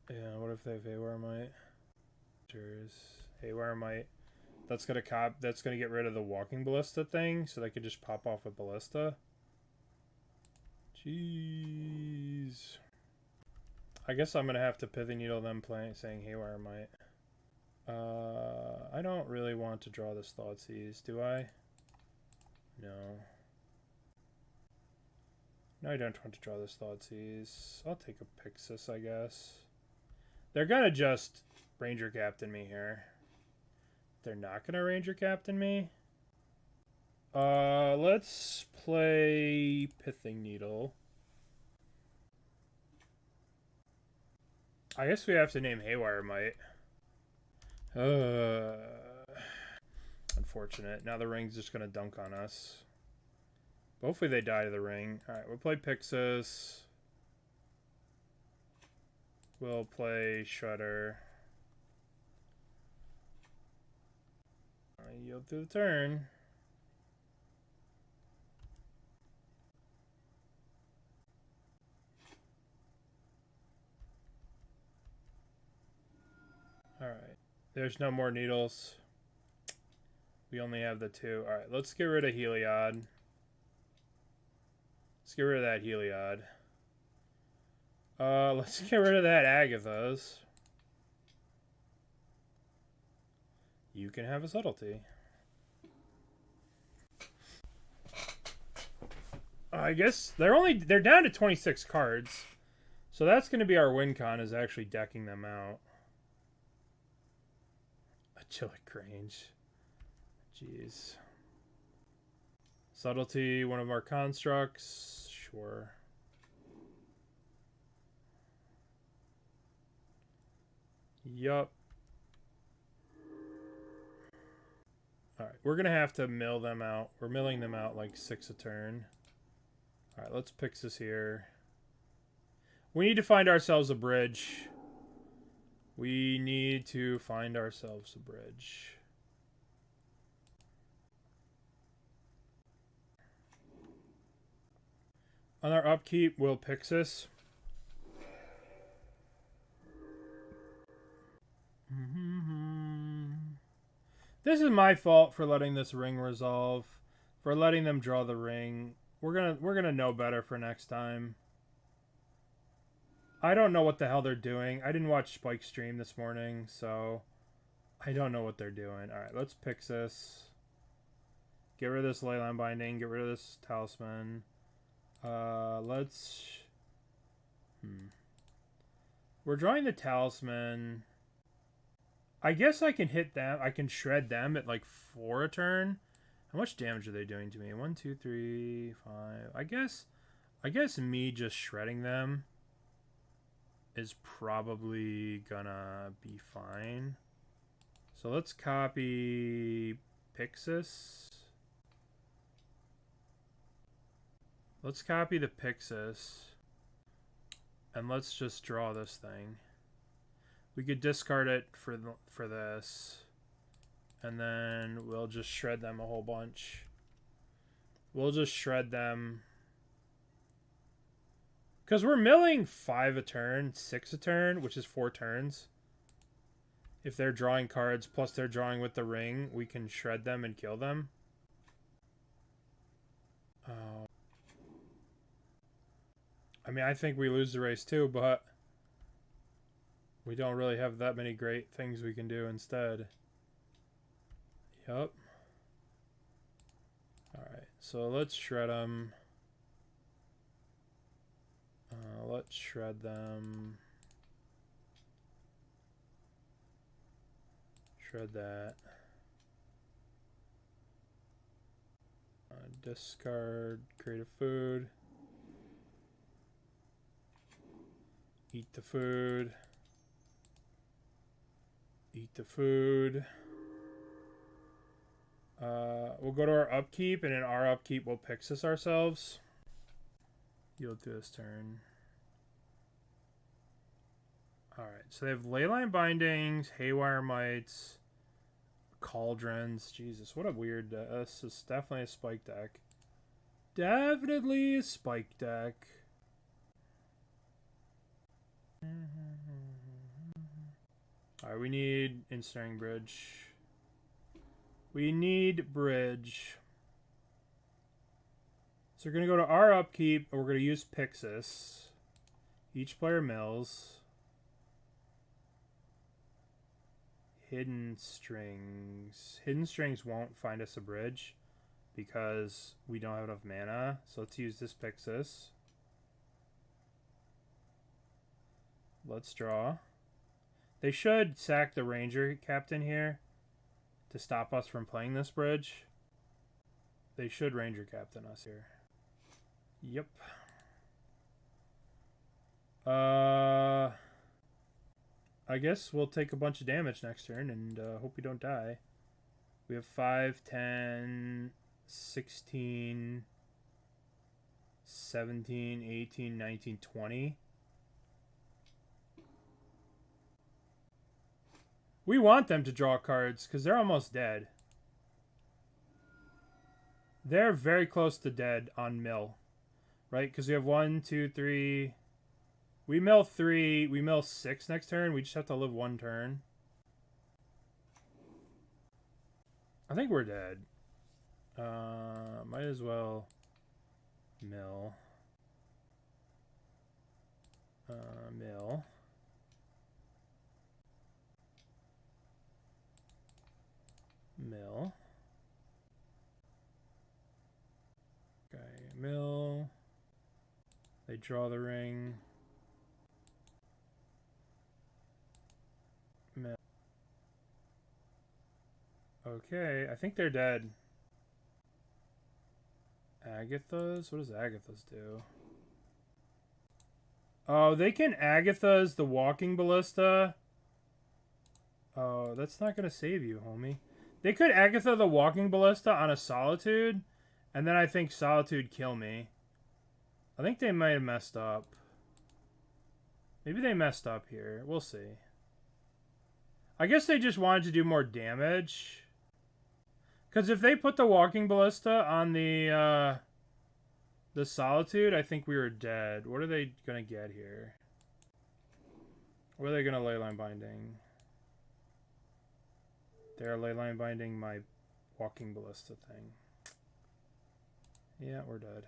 Yeah, what if they have Haywire Might? Haywire Might. That's gonna get rid of the Walking Ballista thing, so they could just pop off a Ballista. Jeez. I guess I'm gonna have to Pithing Needle them saying Haywire Might. I don't really want to draw this Thoughtseize, do I? No. No, I don't want to draw this Thoughtseize. I'll take a Pyxis, I guess. They're gonna just Ranger Captain me here. They're not gonna Ranger Captain me. Let's play Pithing Needle. I guess we have to name Haywire Might. Unfortunate. Now the ring's just gonna dunk on us. But hopefully they die to the ring. Alright, we'll play Pyxis. We'll play Shredder. I yield through the turn. Alright. There's no more needles. We only have the 2. Alright, let's get rid of Heliod. Let's get rid of that Heliod. Let's get rid of that Agathos. You can have a Subtlety. I guess they're down to 26 cards. So that's going to be our win con, is actually decking them out. Achillic Grange. Jeez. Subtlety, one of our constructs. Sure. Yup. Alright, we're going to have to mill them out. We're milling them out like 6 a turn. Alright, let's Pyxis here. We need to find ourselves a bridge. We need to find ourselves a bridge. On our upkeep, we'll Pyxis. This is my fault for letting this ring resolve, for letting them draw the ring. We're gonna know better for next time. I don't know what the hell they're doing. I didn't watch Spike's stream this morning, so I don't know what they're doing. All right, let's Pyxis. Get rid of this Leyline Binding. Get rid of this Talisman. Let's. We're drawing the Talisman. I guess I can hit them. I can shred them at like 4 a turn. How much damage are they doing to me? 1, 2, 3, 5. I guess me just shredding them is probably gonna be fine. So let's copy Pyxis. Let's copy the Pyxis. And let's just draw this thing. We could discard it for this. And then we'll just shred them a whole bunch. We'll just shred them. Because we're milling 5 a turn, 6 a turn, which is 4 turns. If they're drawing cards, plus they're drawing with the ring, we can shred them and kill them. Oh. I mean, I think we lose the race too, but we don't really have that many great things we can do instead. Yup. Alright, so let's shred them. Let's shred them. Shred that. Discard creative food. Eat the food. Eat the food. We'll go to our upkeep, and in our upkeep we'll Pyxis ourselves. Yield to this turn. Alright, so they have Leyline Bindings, Haywire Mites, Cauldrons. Jesus, what a weird... this is definitely a spike deck. Definitely a spike deck. Alright, we need Ensnaring Bridge. We need Bridge. So we're going to go to our upkeep, and we're going to use Pyxis. Each player mills. Hidden Strings. Hidden Strings won't find us a bridge because we don't have enough mana. So let's use this Pyxis. Let's draw. They should sack the Ranger Captain here to stop us from playing this bridge. They should Ranger Captain us here. Yep. I guess we'll take a bunch of damage next turn and hope we don't die. We have 5, 10, 16, 17, 18, 19, 20. We want them to draw cards because they're almost dead. They're very close to dead on mill. Right? Because we have 1, 2, 3... We mill 3, we mill 6 next turn. We just have to live one turn. I think we're dead. Might as well mill. Mill. Mill. Okay, mill. They draw the ring. Mill. Okay, I think they're dead. Agathas? What does Agathas do? Oh, they can Agathas the Walking Ballista. Oh, that's not going to save you, homie. They could Agatha the Walking Ballista on a Solitude, and then I think Solitude kill me. I think they might have messed up. Maybe they messed up here. We'll see. I guess they just wanted to do more damage. Because if they put the Walking Ballista on the Solitude, I think we were dead. What are they going to get here? What are they going to Leyline Binding? They're Leyline Binding my Walking Ballista thing. Yeah, we're dead.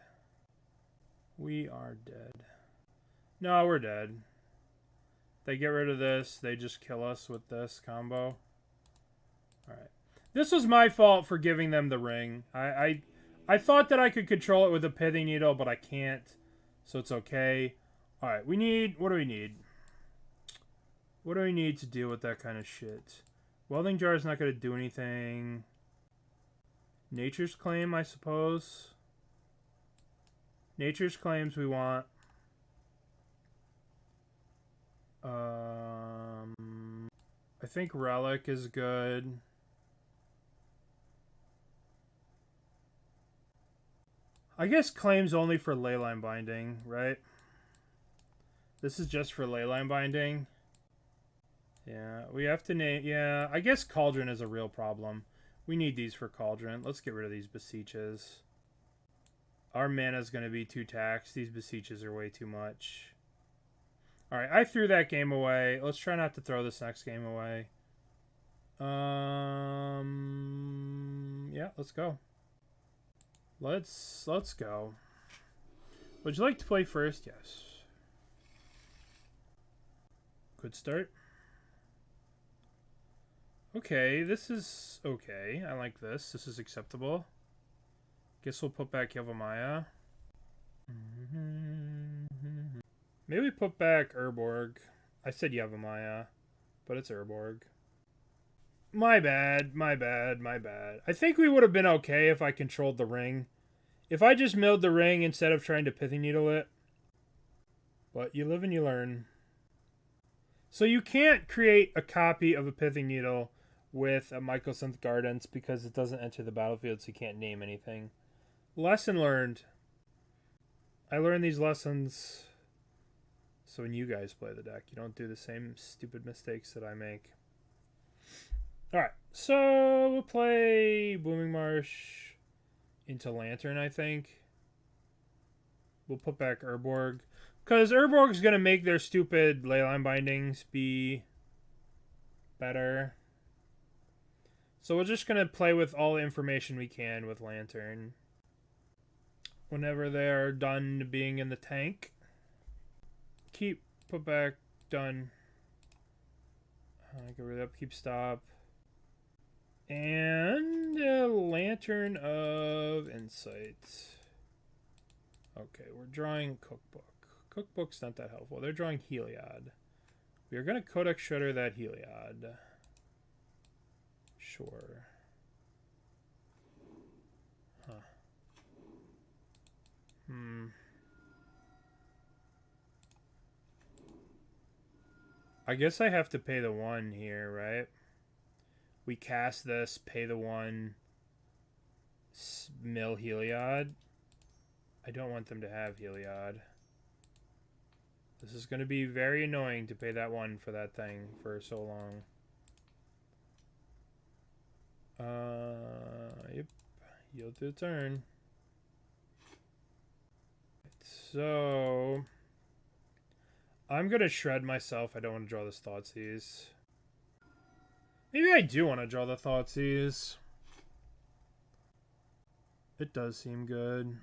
We are dead. No, we're dead. They get rid of this. They just kill us with this combo. Alright. This was my fault for giving them the ring. I thought that I could control it with a Pithing Needle, but I can't. So it's okay. Alright, we need... What do we need? What do we need to deal with that kind of shit? Welding Jar is not going to do anything. Nature's Claim, I suppose. Nature's Claims we want. I think Relic is good. I guess Claims only for Leyline Binding, right? This is just for Leyline Binding. Yeah, we have to name... Yeah, I guess Cauldron is a real problem. We need these for Cauldron. Let's get rid of these Beseeches. Our mana's going to be too taxed. These Beseeches are way too much. Alright, I threw that game away. Let's try not to throw this next game away. Yeah, let's go. Let's go. Would you like to play first? Yes. Good start. Okay, this is okay. I like this. This is acceptable. Guess we'll put back Yavimaya. Maybe we put back Urborg. I said Yavimaya, but it's Urborg. My bad, my bad, my bad. I think we would have been okay if I controlled the ring. If I just milled the ring instead of trying to Pithing Needle it. But you live and you learn. So you can't create a copy of a Pithing Needle with a Mycosynth Gardens because it doesn't enter the battlefield, so you can't name anything. Lesson learned. I learned these lessons so when you guys play the deck, you don't do the same stupid mistakes that I make. Alright, so we'll play Blooming Marsh into Lantern, I think. We'll put back Urborg. Because Urborg's going to make their stupid Leyline bindings be better. So we're just going to play with all the information we can with Lantern. Whenever they're done being in the tank. Keep, put back, done. Get rid of upkeep, stop. And Lantern of Insight. Okay, we're drawing Cookbook. Cookbook's not that helpful. They're drawing Heliod. We are going to Codex Shredder that Heliod. Sure. Huh. I guess I have to pay the 1 here, right? We cast this, pay the 1, mill Heliod. I don't want them to have Heliod. This is going to be very annoying to pay that 1 for that thing for so long. Yep. Yield to the turn. So I'm going to shred myself. I don't want to draw this Thoughtseize. Maybe I do want to draw the Thoughtseize. It does seem good.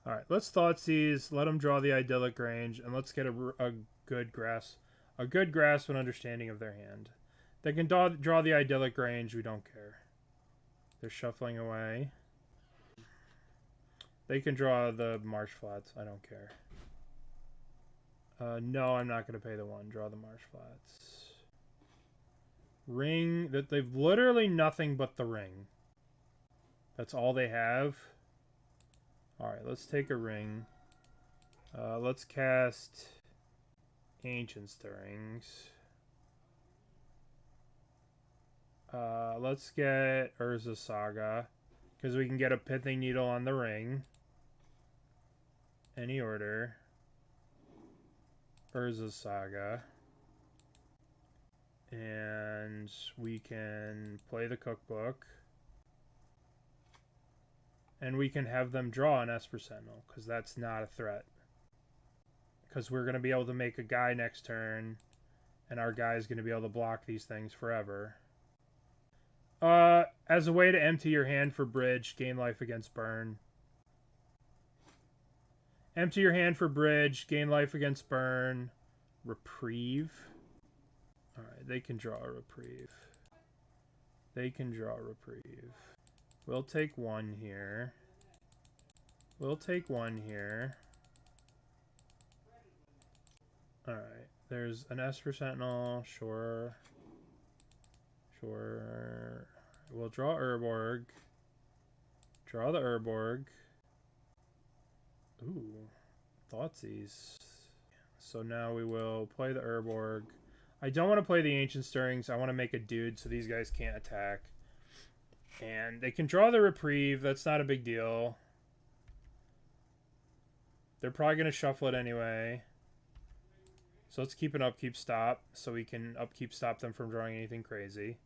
Alright, let's Thoughtseize, let them draw the idyllic range, and let's get a good grasp and understanding of their hand. They can draw the idyllic range, we don't care. They're shuffling away. They can draw the marsh flats, I don't care. No, I'm not going to pay the 1, draw the marsh flats. Ring, that they've literally nothing but the ring. That's all they have. Alright, let's take a ring. Let's cast Ancient Stirrings. Let's get Urza Saga, because we can get a Pithing Needle on the ring. Any order. Urza Saga. And we can play the Cookbook. And we can have them draw an Esper Sentinel, because that's not a threat. Because we're going to be able to make a guy next turn, and our guy is going to be able to block these things forever. As a way to empty your hand for bridge, gain life against burn. Empty your hand for bridge, gain life against burn. Reprieve. Alright, they can draw a reprieve. They can draw a reprieve. We'll take 1 here. We'll take 1 here. Alright, there's an Esper Sentinel, sure. Sure. We'll draw Urborg. Draw the Urborg. Ooh, Thoughtseize. So now we will play the Urborg. I don't want to play the Ancient Stirrings. I want to make a dude so these guys can't attack. And they can draw the Reprieve. That's not a big deal. They're probably going to shuffle it anyway. So let's keep an upkeep stop so we can upkeep stop them from drawing anything crazy.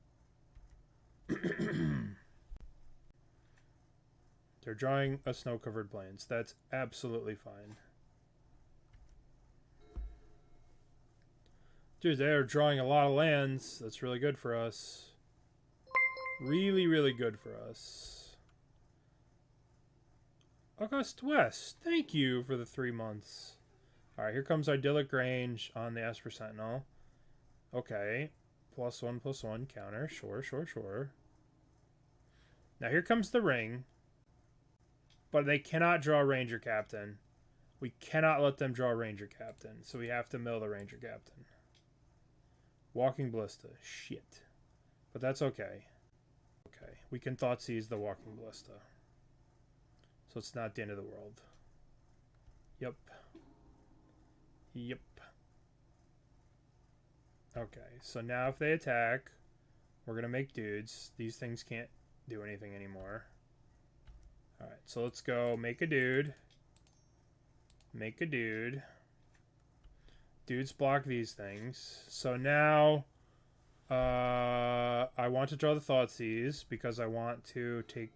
They're drawing a snow-covered plains. That's absolutely fine. Dude, they're drawing a lot of lands. That's really good for us. Really, really good for us. August West, thank you for the 3 months. Alright, here comes idyllic range on the Esper Sentinel. Okay. +1/+1 counter. Sure. Now here comes the ring. But they cannot draw Ranger Captain. We cannot let them draw Ranger Captain. So we have to mill the Ranger Captain. Walking Ballista. Shit. But that's okay. Okay. We can Thoughtseize the Walking Ballista. So it's not the end of the world. Yep. Okay. So now if they attack, we're going to make dudes. These things can't do anything anymore. Alright, so let's go make a dude. Make a dude. Dudes block these things. So now I want to draw the Thoughtseize because I want to take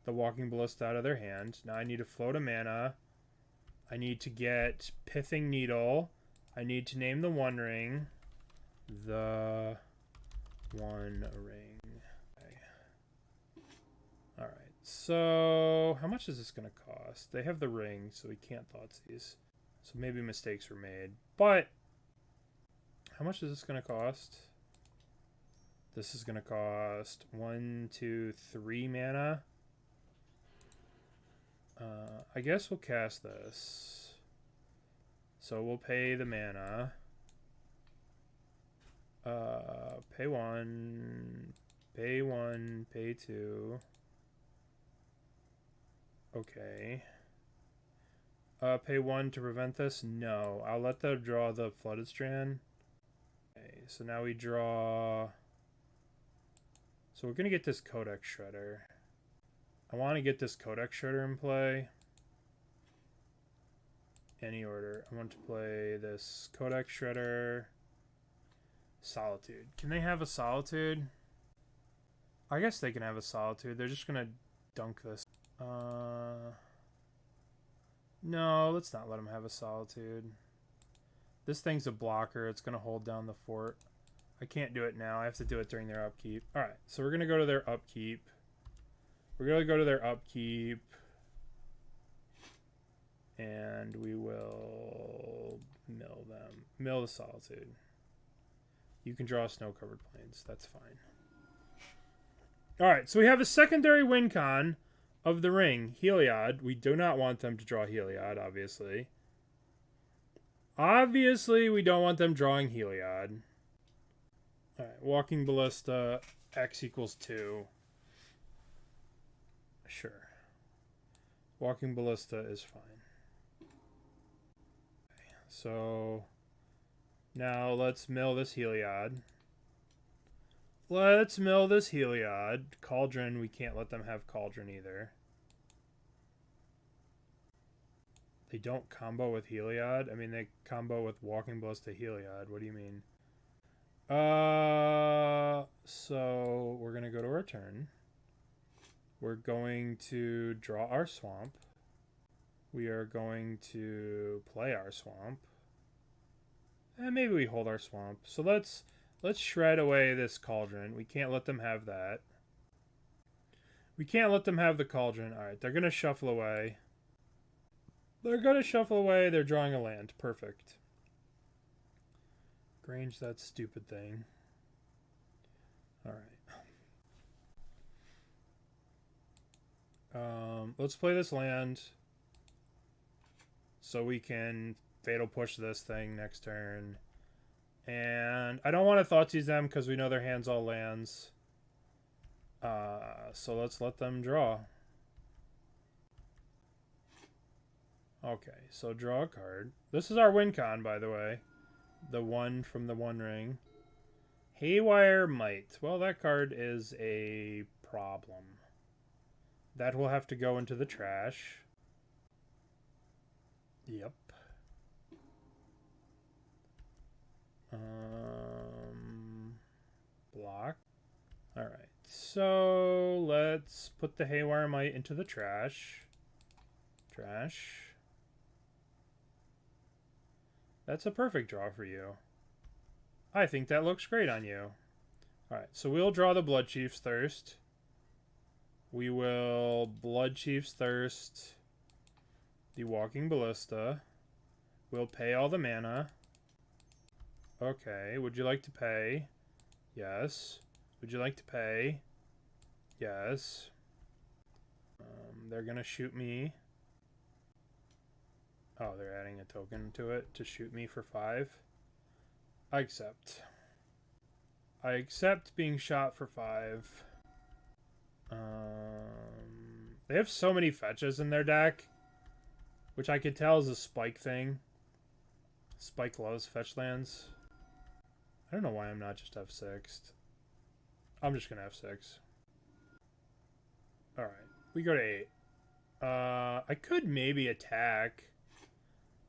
the Walking Ballista out of their hand. Now I need to float a mana. I need to get Pithing Needle. I need to name the One Ring. The One Ring. Okay. Alright. So, how much is this going to cost? They have the ring, so we can't Thoughtseize. So maybe mistakes were made. But, how much is this going to cost? This is going to cost 1, 2, 3 mana. I guess we'll cast this. So we'll pay the mana. Pay 1, pay 2. Okay. Pay 1 to prevent this? No. I'll let them draw the Flooded Strand. Okay, so now we draw... So we're going to get this Codex Shredder. I want to get this Codex Shredder in play. Any order. I want to play this Codex Shredder. Solitude. Can they have a Solitude? I guess they can have a Solitude. They're just going to dunk this. No, let's not let them have a Solitude. This thing's a blocker. It's going to hold down the fort. I can't do it now. I have to do it during their upkeep. Alright, so we're going to go to their upkeep. We're going to go to their upkeep. And we will mill them. Mill the Solitude. You can draw snow-covered plains. That's fine. Alright, so we have a secondary win con of the ring, Heliod. We do not want them to draw Heliod, obviously. Obviously, we don't want them drawing Heliod. Alright, Walking Ballista, X equals 2. Sure. Walking Ballista is fine. Okay, so, now let's mill this Heliod. Let's mill this Heliod. Cauldron, we can't let them have Cauldron either. They don't combo with Heliod? I mean, they combo with Walking Ballista Heliod. What do you mean? So we're going to go to our turn. We're going to draw our swamp. We are going to play our swamp. And maybe we hold our swamp. So let's shred away this Cauldron. We can't let them have that. We can't let them have the Cauldron. Alright, they're going to shuffle away. They're going to shuffle away. They're drawing a land. Perfect. Grange that stupid thing. Alright. Let's play this land. So we can Fatal Push this thing next turn. And I don't want to Thoughtseize them because we know their hand's all lands. So let's let them draw. Okay, so draw a card. This is our win con, by the way. The one from the One Ring. Haywire Might. Well, that card is a problem. That will have to go into the trash. Yep. Block. Alright, so let's put the Haywire Might into the trash. Trash. That's a perfect draw for you. I think that looks great on you. Alright, so we'll draw the Bloodchief's Thirst. We will Bloodchief's Thirst the Walking Ballista. We'll pay all the mana. Okay, would you like to pay? Yes. Would you like to pay? Yes. They're gonna shoot me. Oh, they're adding a token to it to shoot me for 5. I accept. I accept being shot for 5. They have so many fetches in their deck, which I could tell is a Spike thing. Spike loves fetch lands. I don't know why I'm not just F6'd. I'm just gonna F6. Alright, we go to 8. I could maybe attack.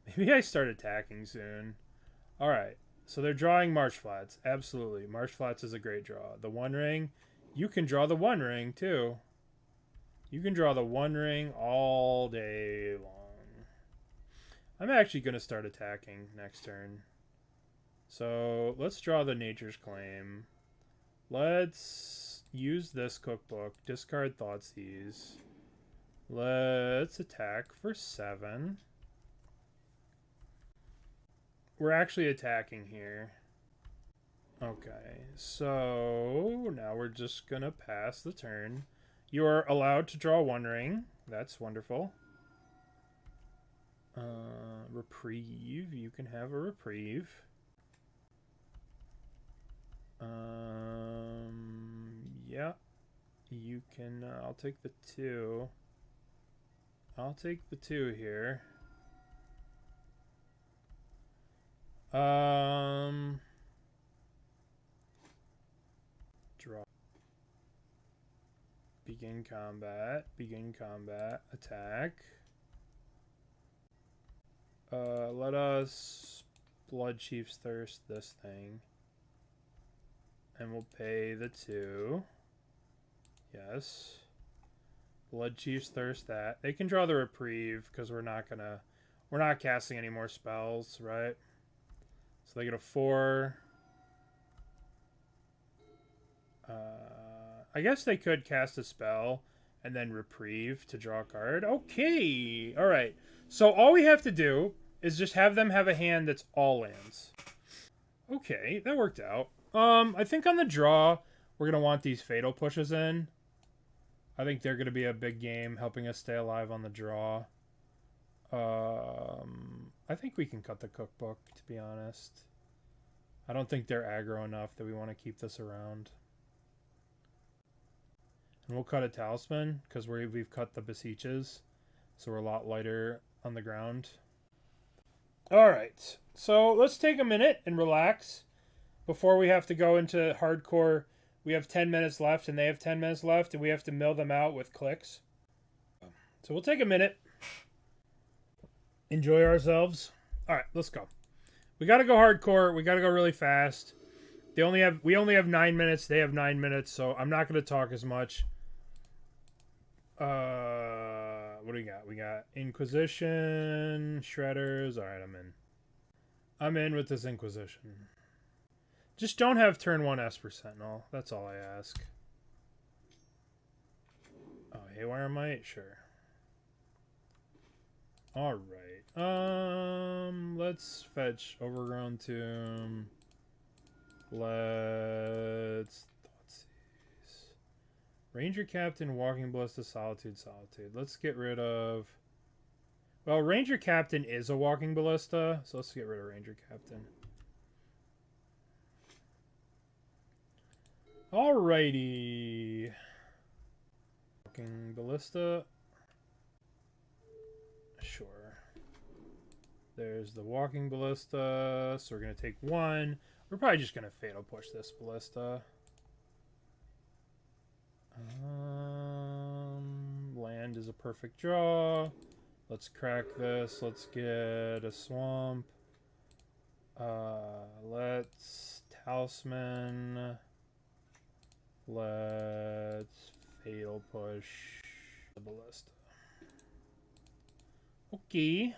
Maybe I start attacking soon. Alright, so they're drawing Marsh Flats. Absolutely. Marsh Flats is a great draw. The One Ring. You can draw the One Ring, too. You can draw the One Ring all day long. I'm actually going to start attacking next turn. So, let's draw the Nature's Claim. Let's use this cookbook. Discard Thoughtseize. Let's attack for 7. We're actually attacking here. Okay, so now we're just gonna pass the turn. You are allowed to draw One Ring. That's wonderful. Reprieve. You can have a reprieve. Yeah. You can, I'll take the 2. I'll take the 2 here. Draw. Begin combat. Begin combat. Attack. Let us Bloodchief's Thirst this thing. And we'll pay the 2. Yes. Bloodchief's Thirst that. They can draw the reprieve because we're not casting any more spells, right? So they get a 4. I guess they could cast a spell and then reprieve to draw a card. Okay. All right. So all we have to do is just have them have a hand that's all lands. Okay, that worked out. I think on the draw, we're going to want these Fatal Pushes in. I think they're going to be a big game helping us stay alive on the draw. I think we can cut the cookbook, to be honest. I don't think they're aggro enough that we want to keep this around. And we'll cut a Talisman, because we've cut the Beseeches, so we're a lot lighter on the ground. Alright, so let's take a minute and relax before we have to go into hardcore. We have 10 minutes left, and they have 10 minutes left, and we have to mill them out with clicks. So we'll take a minute. Enjoy ourselves. Alright, let's go. We gotta go hardcore. We gotta go really fast. We only have 9 minutes. They have 9 minutes, so I'm not gonna talk as much. What do we got? We got Inquisition, Shredders. Alright, I'm in. I'm in with this Inquisition. Just don't have turn 1 Esper Sentinel. That's all I ask. Oh, Haywire Might? Sure. Alright. Let's fetch Overgrown Tomb. Let's Thoughtseize. Ranger Captain, Walking Ballista, Solitude. Let's get rid of... Well, Ranger Captain is a Walking Ballista, so let's get rid of Ranger Captain. Alrighty. Walking Ballista. Sure. There's the Walking Ballista, so we're going to take 1. We're probably just going to Fatal Push this Ballista. Land is a perfect draw. Let's crack this. Let's get a Swamp. Let's Talisman. Let's Fatal Push the Ballista. Okay.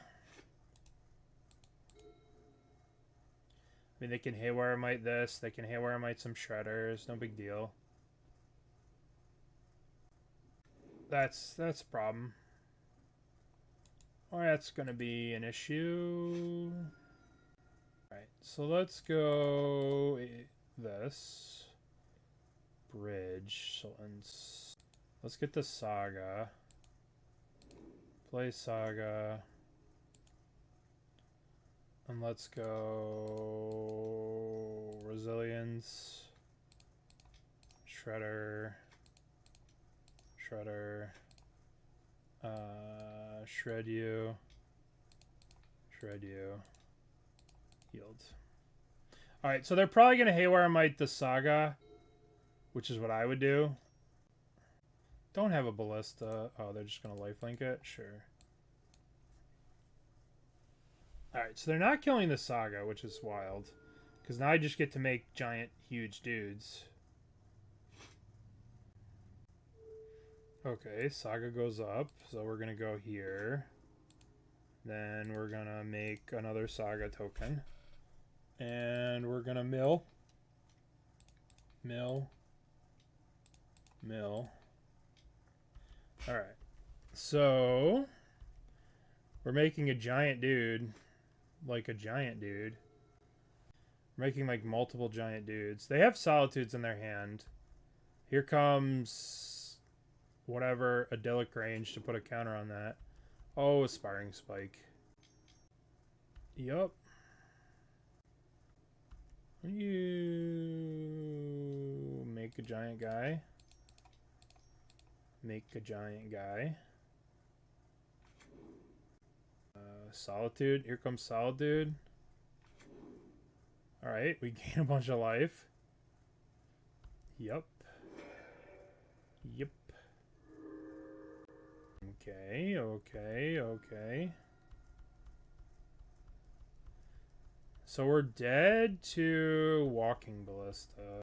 I mean, they can Haywire Might this. They can Haywire Might some Shredders. No big deal. That's a problem. Or that's going to be an issue. Alright, so let's go this. Bridge. So let's get the Saga. Play Saga. And let's go Resilience. Shredder. Shred you. Shred you. Yield. Alright, so they're probably going to Haywire Might the Saga, which is what I would do. Don't have a Ballista. Oh, they're just going to lifelink it? Sure. Alright, so they're not killing the Saga, which is wild. Because now I just get to make giant, huge dudes. Okay, Saga goes up, so we're going to go here. Then we're going to make another Saga token. And we're going to mill. Mill. Alright. So, we're making a giant dude. Like a giant dude. We're making like multiple giant dudes. They have Solitudes in their hand. Here comes whatever, Idyllic Range to put a counter on that. Oh, Aspiring Spike. Yup. You make a giant guy. Make a giant guy. Solitude. Here comes Solitude. Alright, we gain a bunch of life. Yup. Yep. Okay. So we're dead to Walking Ballista.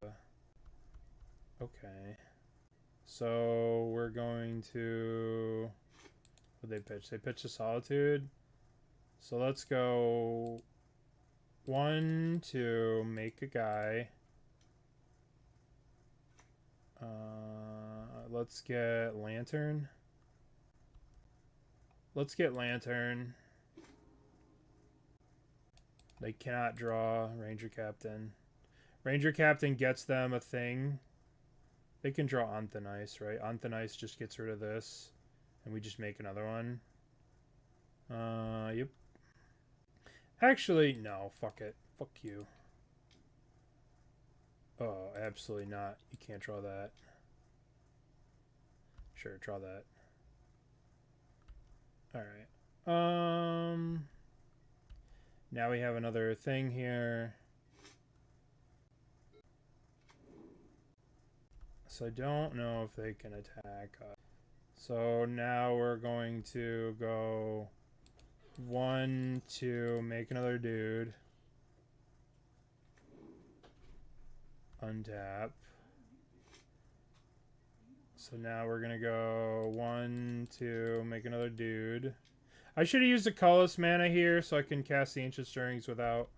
Okay. So we're going to... What did they pitch? They pitched a Solitude. So let's go 1, 2, make a guy. Let's get Lantern. Let's get Lantern. They cannot draw Ranger Captain. Ranger Captain gets them a thing. They can draw Anthonice, right? Anthonice just gets rid of this. And we just make another one. Yep. Actually, no. Fuck it. Fuck you. Oh, absolutely not. You can't draw that. Sure, draw that. Alright. Now we have another thing here. So I don't know if they can attack us. So now we're going to go 1, 2, make another dude. Untap. So now we're going to go 1, 2, make another dude. I should have used a colorless mana here so I can cast the Ancient Stirrings without.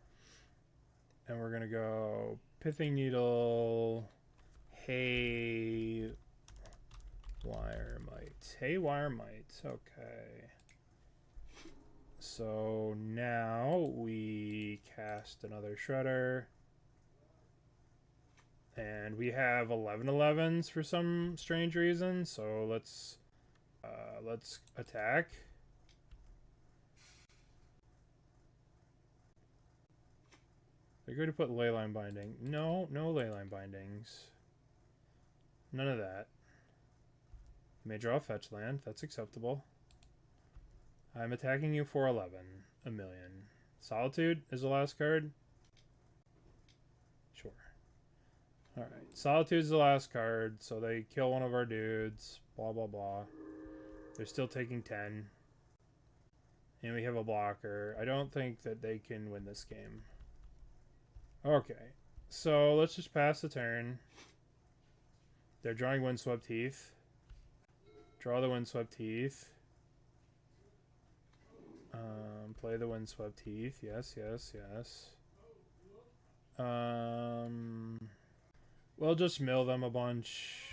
And we're going to go Pithing Needle, Haywire Might. Haywire Might, okay. So now we cast another Shredder. And we have 11/11s for some strange reason, so let's attack. They're going to put Leyline Binding. No Leyline Bindings. None of that. You may draw a fetch land. That's acceptable. I'm attacking you for 11. A million. Solitude is the last card. Sure. Alright. Solitude is the last card, so they kill one of our dudes. Blah, blah, blah. They're still taking 10. And we have a blocker. I don't think that they can win this game. Okay. So let's just pass the turn. They're drawing Windswept Heath. Draw the Windswept Heath. Play the Windswept Heath. Yes. We'll just mill them a bunch.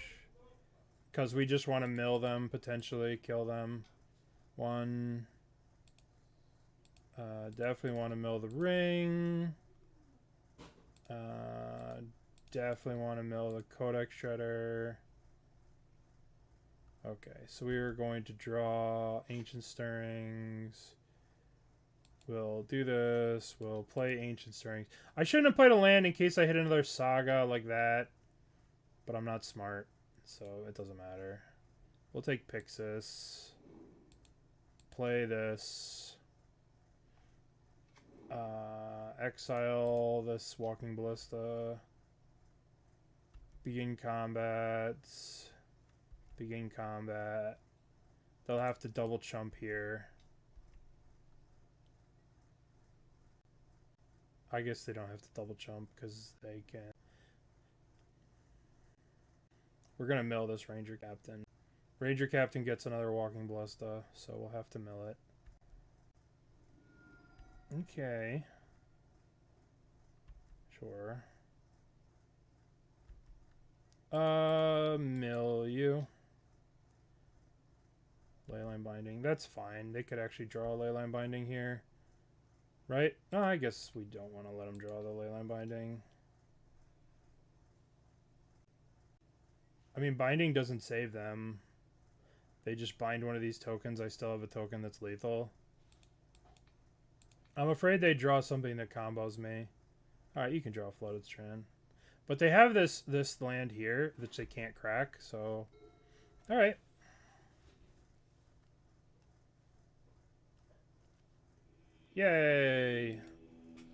Because we just want to mill them, potentially. Kill them. 1, Definitely want to mill the ring. Definitely want to mill the Codex Shredder. Okay, so we are going to draw Ancient Stirrings. We'll do this. We'll play Ancient Stirrings. I shouldn't have played a land in case I hit another Saga like that. But I'm not smart, so it doesn't matter. We'll take Pyxis. Play this. Exile this Walking Ballista. Begin combat. Begin combat. They'll have to double chump here. I guess they don't have to double chump because they can. We're going to mill this Ranger Captain. Ranger Captain gets another Walking Ballista, so we'll have to mill it. Okay. Sure. Mill you. Leyline Binding. That's fine. They could actually draw a Leyline Binding here. Right? Oh, I guess we don't want to let them draw the Leyline Binding. I mean, Binding doesn't save them. They just bind one of these tokens. I still have a token that's lethal. I'm afraid they draw something that combos me. Alright, you can draw Floated Strand. But they have this land here, which they can't crack, so... Alright. Yay!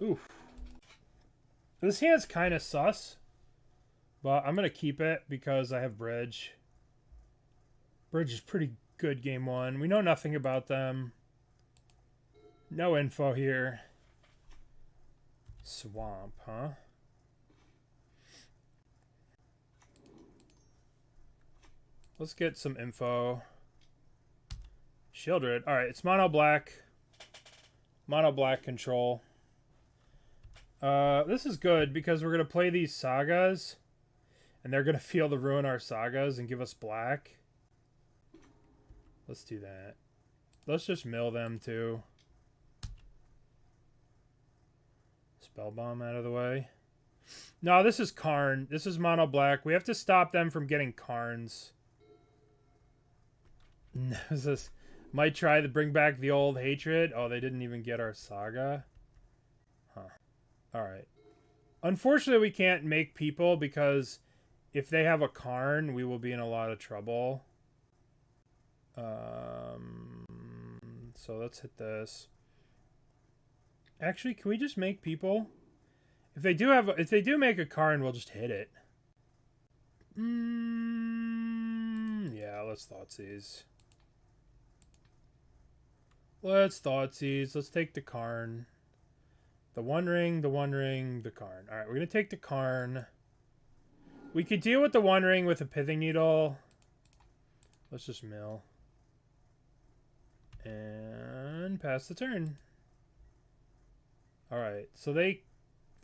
Oof. This hand's kind of sus. But I'm going to keep it because I have Bridge. Bridge is pretty good game one. We know nothing about them. No info here. Swamp, huh? Let's get some info. Shieldred. Alright, it's mono black. Mono black control. This is good because we're going to play these Sagas. And they're going to feel to ruin our Sagas and give us black. Let's do that. Let's just mill them too. Spellbomb out of the way. No, this is Karn. This is mono black. We have to stop them from getting Karns. This might try to bring back the old hatred. Oh, they didn't even get our Saga. Huh. Alright. Unfortunately, we can't make people because if they have a Karn, we will be in a lot of trouble. So let's hit this. Actually, can we just make people? If they do make a Karn, we'll just hit it. Yeah, let's Thoughtseize. Let's Thoughtseize. Let's take the Karn. The One Ring, the Karn. Alright, we're going to take the Karn. We could deal with the One Ring with a Pithing Needle. Let's just mill. And pass the turn. Alright, so they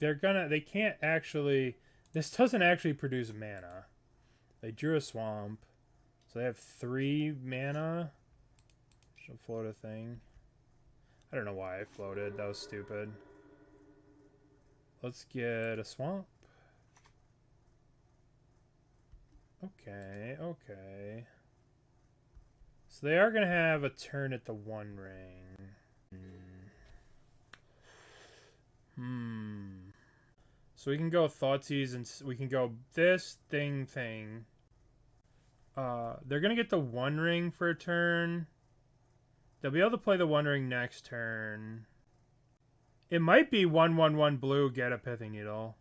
can't actually... This doesn't actually produce mana. They drew a swamp. So they have 3 mana. Should float a thing. I don't know why I floated. That was stupid. Let's get a swamp. Okay, okay. So they are going to have a turn at the One Ring. So we can go Thoughtseize and we can go this thing. They're going to get the One Ring for a turn. They'll be able to play the One Ring next turn. It might be 1/1/1 blue, get a Pithing Needle.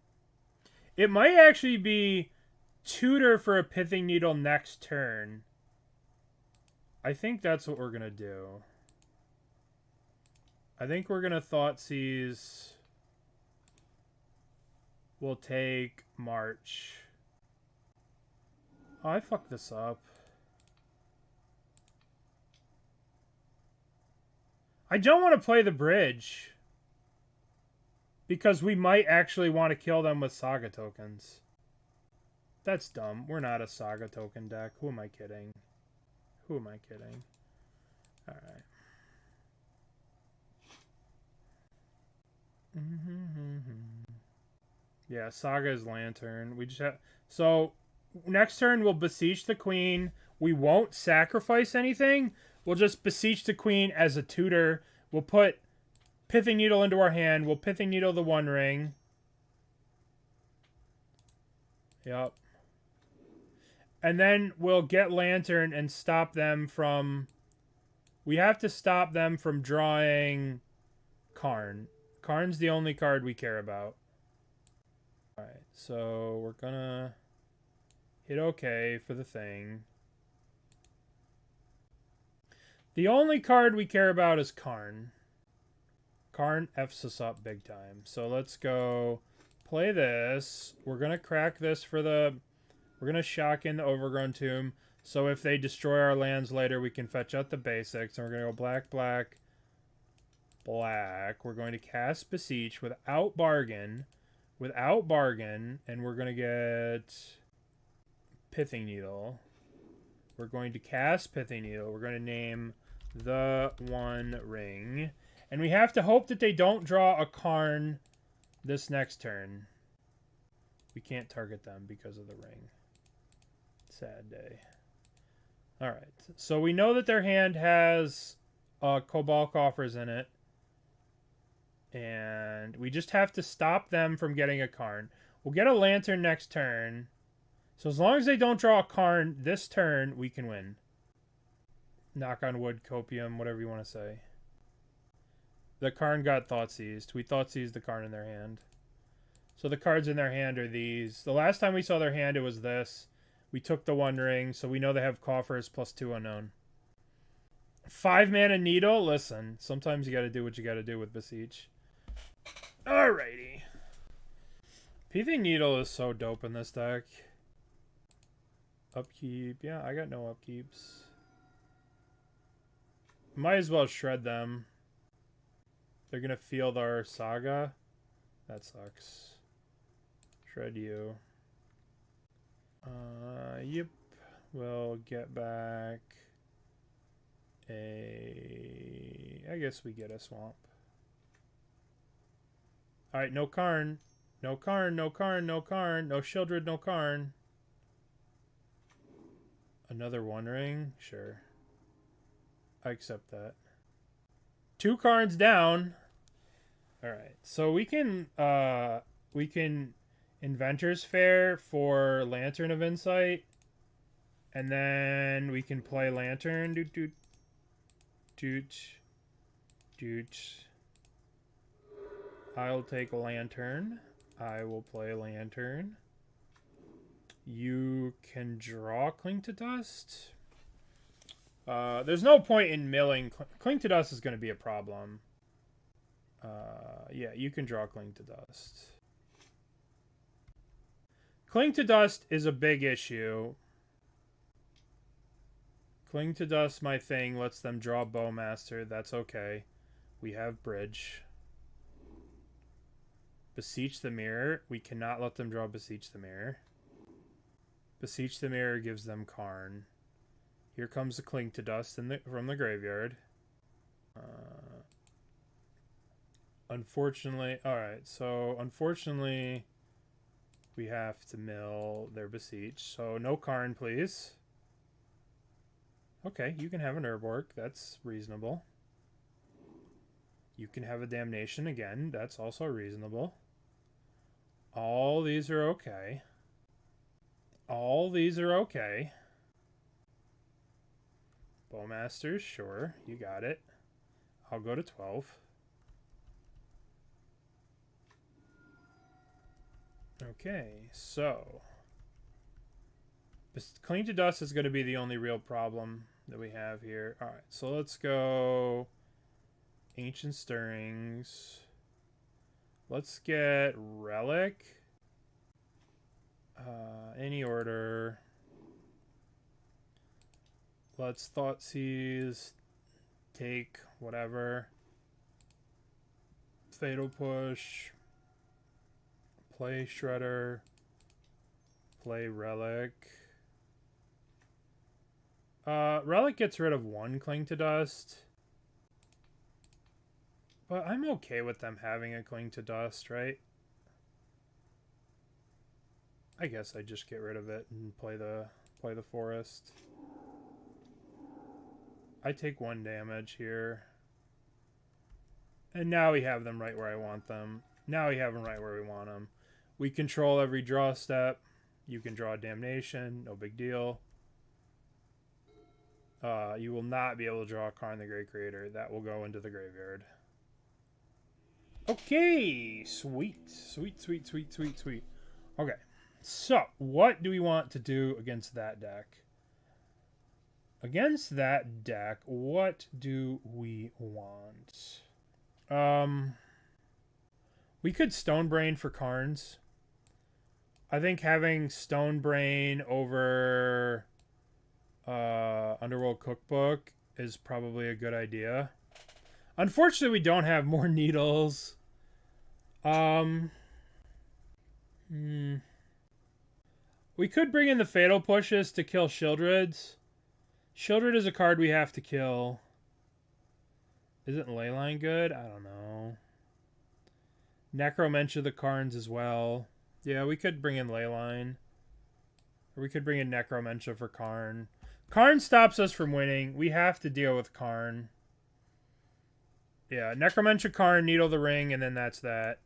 It might actually be tutor for a Pithing Needle next turn. I think that's what we're going to do. I think we're going to Thoughtseize. We'll take March. Oh, I fucked this up. I don't want to play the bridge. Because we might actually want to kill them with Saga tokens. That's dumb. We're not a Saga token deck. Who am I kidding? Who am I kidding? Alright. Yeah, Saga is Lantern. We just have... So, next turn we'll Beseech the Queen. We won't sacrifice anything. We'll just Beseech the Queen as a tutor. We'll put Pithing Needle into our hand. We'll Pithing Needle the One Ring. Yep. And then we'll get Lantern and stop them from... We have to stop them from drawing Karn. Karn's the only card we care about. Alright, so we're gonna hit OK for the thing. The only card we care about is Karn. Karn F's us up big time. So let's go play this. We're gonna crack this for the... We're gonna shock in the Overgrown Tomb. So if they destroy our lands later, we can fetch out the basics. And we're going to go black, black, black. We're going to cast Beseech without bargain. Without bargain. And we're going to get Pithing Needle. We're going to cast Pithing Needle. We're going to name the One Ring. And we have to hope that they don't draw a Karn this next turn. We can't target them because of the ring. Sad day. Alright, so we know that their hand has Cobalt Coffers in it. And we just have to stop them from getting a Karn. We'll get a Lantern next turn. So as long as they don't draw a Karn this turn, we can win. Knock on wood, copium, whatever you want to say. The Karn got Thoughtseized. We Thoughtseized the Karn in their hand. So the cards in their hand are these. The last time we saw their hand, it was this. We took the One Ring, so we know they have coffers plus 2 unknown. 5 mana Needle? Listen, sometimes you gotta do what you gotta do with Beseech. Alrighty. Pithing Needle is so dope in this deck. Upkeep. Yeah, I got no upkeeps. Might as well shred them. They're gonna field our Saga. That sucks. Shred you. Yep. We'll get back I guess we get a swamp. Alright, no Karn. No Karn, no Karn, no Karn. No Shieldred, no Karn. Another One Ring? Sure. I accept that. 2 Karns down. Alright, so we can Inventors Fair for Lantern of Insight. And then we can play Lantern. Doot, doot, doot, doot. I'll take Lantern. I will play Lantern. You can draw Cling to Dust. There's no point in milling. Cling to Dust is going to be a problem. Yeah, you can draw Cling to Dust. Cling to Dust is a big issue. Cling to Dust, my thing, lets them draw Bowmaster. That's okay. We have Bridge. Beseech the Mirror. We cannot let them draw Beseech the Mirror. Beseech the Mirror gives them Karn. Here comes the Cling to Dust from the graveyard. Unfortunately... Alright, so unfortunately... We have to mill their Beseech. So no Karn, please. Okay, you can have an Urborg. That's reasonable. You can have a Damnation again. That's also reasonable. All these are okay. All these are okay. Bowmasters, sure. You got it. I'll go to 12. Okay, so Cling to Dust is going to be the only real problem that we have here. Alright, so let's go Ancient Stirrings. Let's get Relic. Any order. Let's Thoughtseize. Take whatever. Fatal Push. Play Shredder. Play Relic. Relic gets rid of 1 Cling to Dust. But I'm okay with them having a Cling to Dust, right? I guess I just get rid of it and play the forest. I take 1 damage here. And now we have them right where I want them. Now we have them right where we want them. We control every draw step. You can draw Damnation. No big deal. You will not be able to draw Karn the Great Creator. That will go into the graveyard. Okay. Sweet. Sweet, sweet, sweet, sweet, sweet. Okay. So, what do we want to do against that deck? Against that deck, what do we want? We could Stonebrain for Karns. I think having Stonebrain over Underworld Cookbook is probably a good idea. Unfortunately, we don't have more needles. We could bring in the Fatal Pushes to kill Shieldreds. Shieldred is a card we have to kill. Isn't Leyline good? I don't know. Necromentia the Karns as well. Yeah, we could bring in Leyline. Or we could bring in Necromentia for Karn. Karn stops us from winning. We have to deal with Karn. Yeah, Necromentia, Karn, Needle the Ring, and then that's that.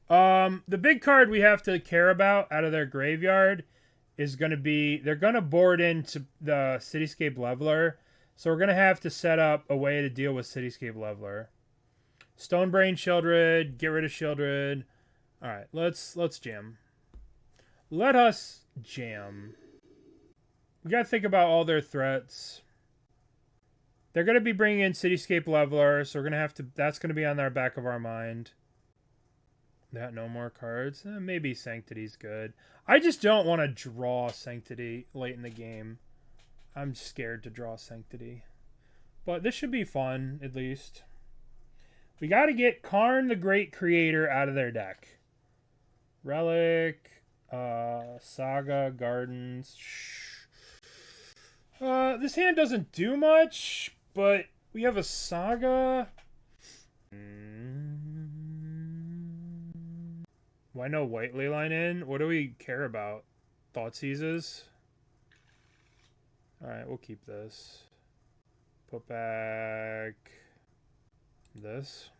The big card we have to care about out of their graveyard is going to be... They're going to board into the Cityscape Leveler. So we're going to have to set up a way to deal with Cityscape Leveler. Stonebrain Shieldred. Get rid of Shieldred. Alright, let's jam. Let us jam. We got to think about all their threats. They're going to be bringing in Cityscape Leveler, so we're going to have to... That's going to be on the back of our mind. That no more cards. Maybe Sanctity's good. I just don't want to draw Sanctity late in the game. I'm scared to draw Sanctity. But this should be fun, at least. We got to get Karn the Great Creator out of their deck. Relic, Saga, Gardens. This hand doesn't do much, but we have a Saga. Why no white Leyline in? What do we care about? Thoughtseizes? Alright, we'll keep this. Put back this.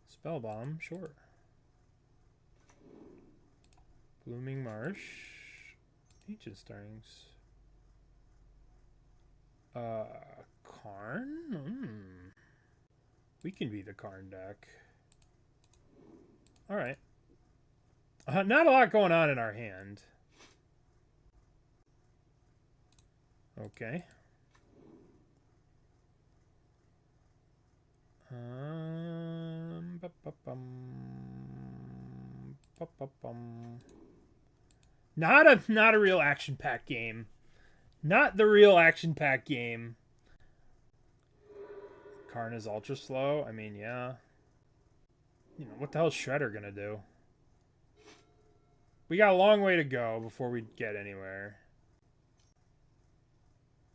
Spell Bomb, sure. Blooming Marsh. Ancient Stirrings. Karn? We can be the Karn deck. Alright. Not a lot going on in our hand. Okay. Not a real action-packed game. Not the real action-packed game. Karn is ultra slow. I mean, yeah. You know, what the hell is Shredder gonna do? We got a long way to go before we get anywhere.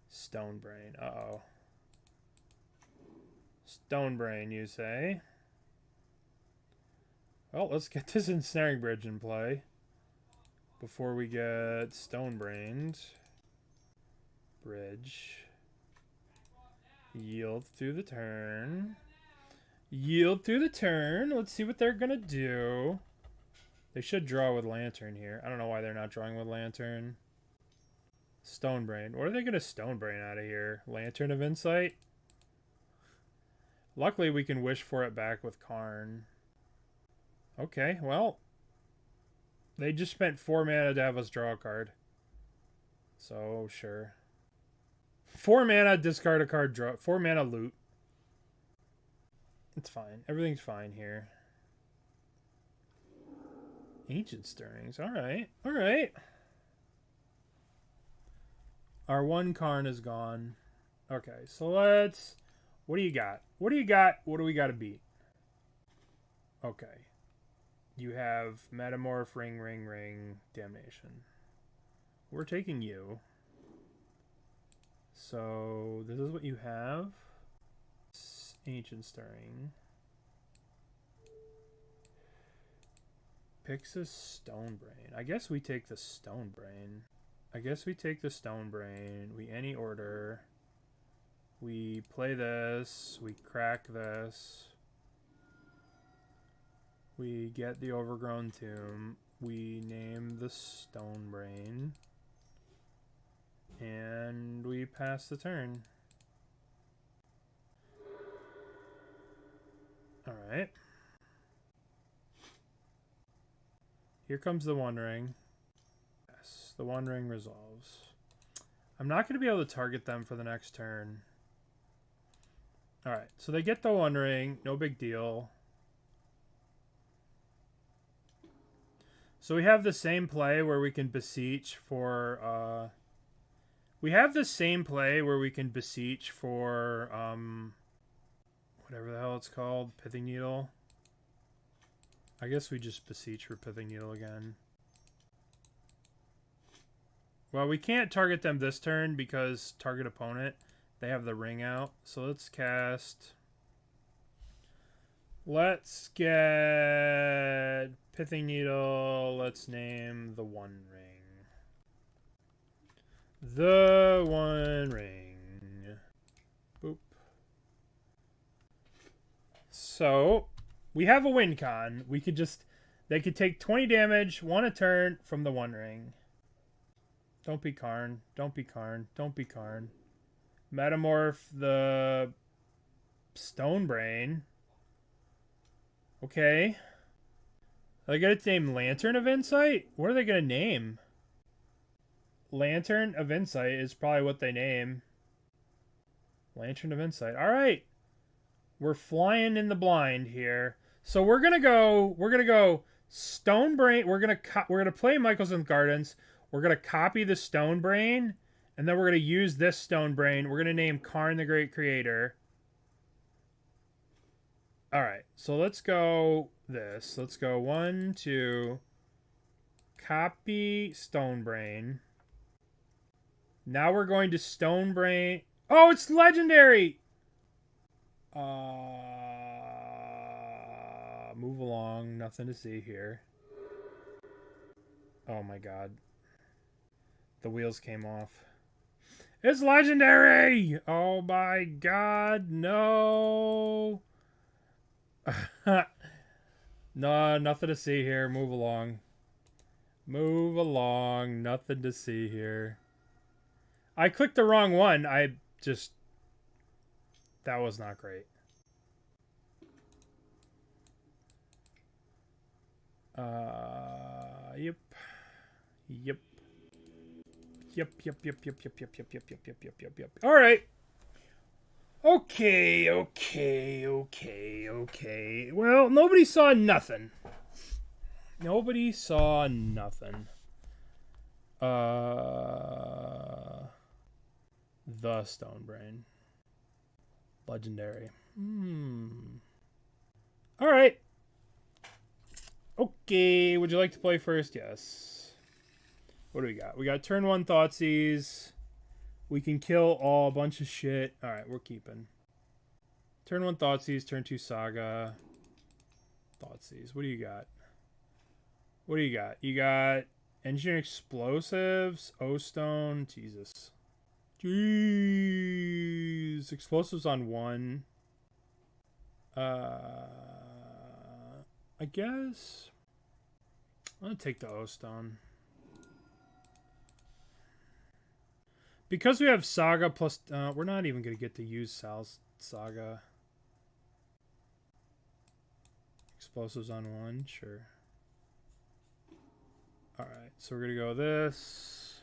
Stonebrain. Uh-oh. Stonebrain, you say? Well, let's get this Ensnaring Bridge in play before we get Stonebrained. Bridge. Yield through the turn. Yield through the turn. Let's see what they're going to do. They should draw with Lantern here. I don't know why they're not drawing with Lantern. Stonebrain. What are they going to Stonebrain out of here? Lantern of Insight? Luckily, we can wish for it back with Karn. Okay, well. They just spent 4 mana to have us draw a card. So, sure. 4 mana, discard a card, draw. 4 mana, loot. It's fine. Everything's fine here. Ancient Stirrings. Alright. Alright. Our 1 Karn is gone. Okay, so let's... What do you got? What do you got? What do we got to beat? Okay. You have Metamorph, Ring, Ring, Ring, Damnation. We're taking you. So this is what you have. Ancient Stirring. Pyxis Stonebrain. I guess we take the Stonebrain. We any order. We play this. We crack this. We get the Overgrown Tomb. We name the Stonebrain. And we pass the turn. Alright. Here comes the One Ring. Yes, the One Ring resolves. I'm not going to be able to target them for the next turn. Alright, so they get the One Ring. No big deal. So we have the same play where we can beseech for... whatever the hell it's called. Pithing Needle. I guess we just beseech for Pithing Needle again. Well, we can't target them this turn because target opponent, they have the ring out. So let's cast... Let's get Pithing Needle. Let's name the One Ring. The One Ring. Boop. So... we have a win con. We could just... they could take 20 damage, 1 a turn from the One Ring. Don't be Karn. Don't be Karn. Don't be Karn. Metamorph the... Stonebrain. Okay. Are they going to name Lantern of Insight? What are they going to name? Lantern of Insight is probably what they name. Lantern of Insight. Alright. We're flying in the blind here. So we're gonna go Stonebrain. We're gonna play Mycosynth Gardens. We're gonna copy the Stonebrain, and then we're gonna use this Stonebrain. We're gonna name Karn the Great Creator. Alright, so let's go this. Let's go 1, 2. Copy Stonebrain. Now we're going to Stonebrain. Oh, it's legendary! Move along. Nothing to see here. Oh my god. The wheels came off. It's legendary! Oh my god, no! No, nothing to see here. Move along. Move along. Nothing to see here. I clicked the wrong one. That was not great. Yep. All right. Okay. Well, nobody saw nothing. The Stonebrain. Legendary. Alright. Okay, would you like to play first? Yes. What do we got? We got turn 1 Thoughtseize. We can kill a bunch of shit. Alright, we're keeping. Turn 1 Thoughtseize, turn 2 Saga. Thoughtseize. What do you got? You got Engineering Explosives, O-Stone. Jesus. Jeez. Explosives on 1. I guess I'm gonna take the O-Stone. Because we have Saga plus... we're not even gonna get to use Sal's Saga. Explosives on 1, sure. Alright, so we're gonna go this.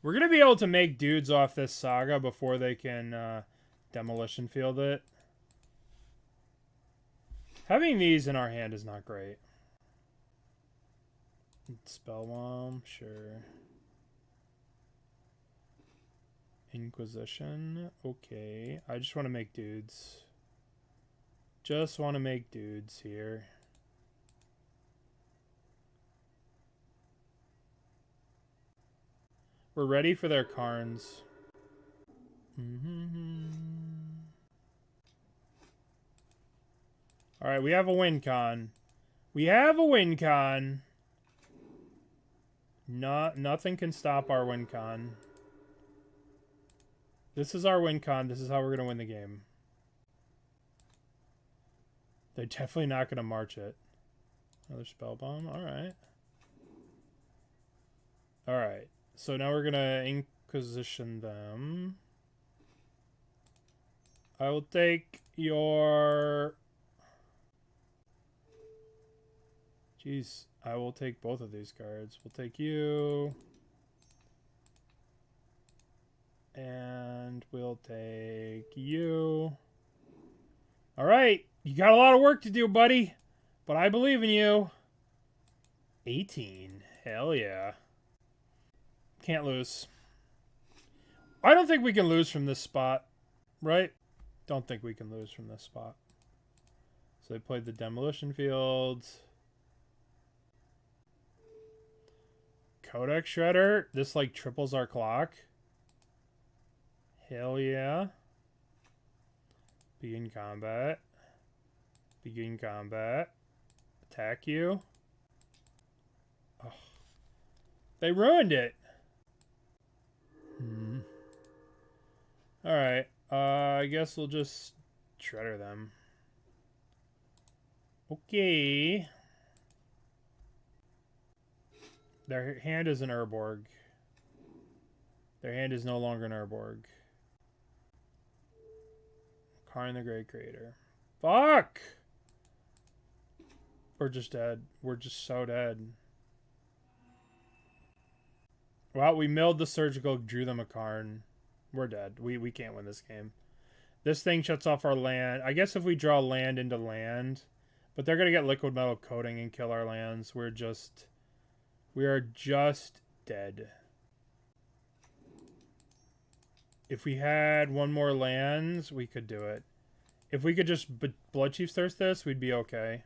We're gonna be able to make dudes off this Saga before they can demolition field it. Having these in our hand is not great. Spellwhelm, sure. Inquisition, okay. I just want to make dudes. Just want to make dudes here. We're ready for their Karns. Alright, we have a win con. We have a win con. Nothing can stop our win con. This is our win con. This is how we're going to win the game. They're definitely not going to march it. Another spell bomb. Alright. Alright. So now we're going to Inquisition them. I will take your... Jeez. I will take both of these cards. We'll take you. And we'll take you. Alright. You got a lot of work to do, buddy. But I believe in you. 18. Hell yeah. Can't lose. I don't think we can lose from this spot. Right? Don't think we can lose from this spot. So they played the Demolition Fields. Codex Shredder. This like triples our clock. Hell yeah. Begin combat. Begin combat. Attack you. Oh. They ruined it. Alright. I guess we'll just Shredder them. Okay. Their hand is an Urborg. Their hand is no longer an Urborg. Karn the Great Creator. Fuck! We're just dead. We're just so dead. Well, we milled the Surgical, drew them a Karn. We're dead. We can't win this game. This thing shuts off our land. I guess if we draw land into land, but they're going to get Liquimetal Coating and kill our lands. We are just dead. If we had one more lands, we could do it. If we could just Bloodchief Thirst this, we'd be okay.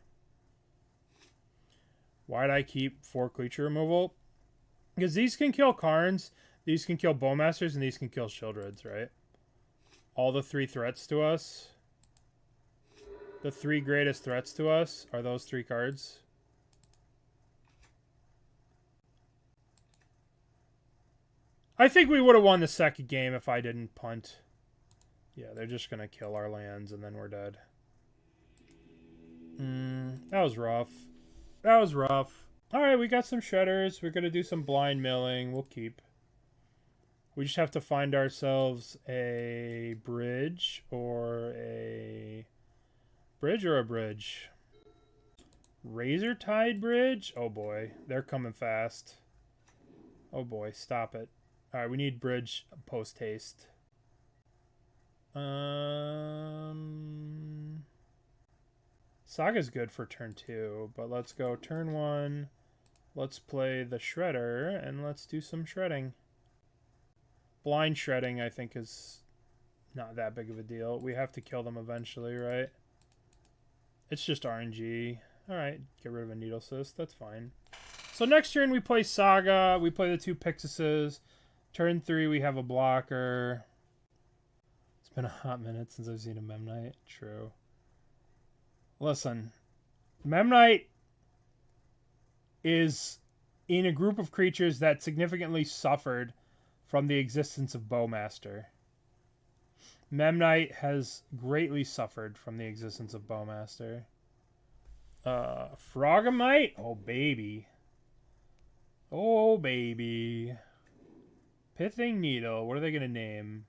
Why'd I keep 4 creature removal? Because these can kill Karns, these can kill Bowmasters, and these can kill Shieldreds, right? All the 3 threats to us. The 3 greatest threats to us are those 3 cards. I think we would have won the second game if I didn't punt. Yeah, they're just going to kill our lands and then we're dead. That was rough. That was rough. Alright, we got some Shredders. We're going to do some blind milling. We'll keep. We just have to find ourselves a bridge or a... Bridge or a bridge? Razor Tide Bridge? Oh boy, they're coming fast. Oh boy, stop it. Alright, we need bridge post haste. Saga's good for turn 2, but let's go turn 1. Let's play the Shredder, and let's do some shredding. Blind shredding, I think, is not that big of a deal. We have to kill them eventually, right? It's just RNG. Alright, get rid of a Needle Cyst. That's fine. So next turn we play Saga. We play the 2 Pyxises. Turn 3 we have a blocker. It's been a hot minute since I've seen a Memnite. True. Listen. Memnite is in a group of creatures that significantly suffered from the existence of Bowmaster. Memnite has greatly suffered from the existence of Bowmaster. Frogomite? Oh, baby. Oh, baby. Pithing Needle. What are they going to name?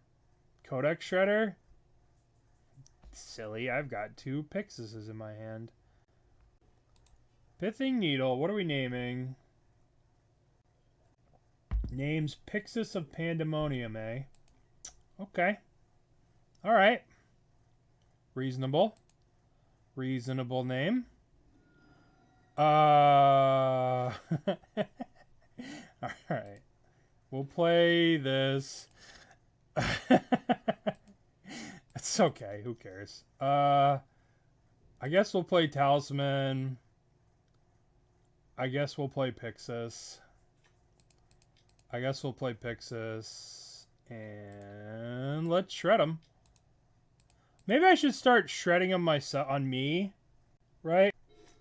Codex Shredder? Silly. I've got 2 Pyxises in my hand. Pithing Needle. What are we naming? Name's Pyxis of Pandemonium, eh? Okay. Alright. Reasonable. Reasonable name. Alright. We'll play this. It's okay. Who cares? I guess we'll play Talisman. I guess we'll play Pyxis. I guess we'll play Pyxis. And let's shred them. Maybe I should start shredding them myself on me, right?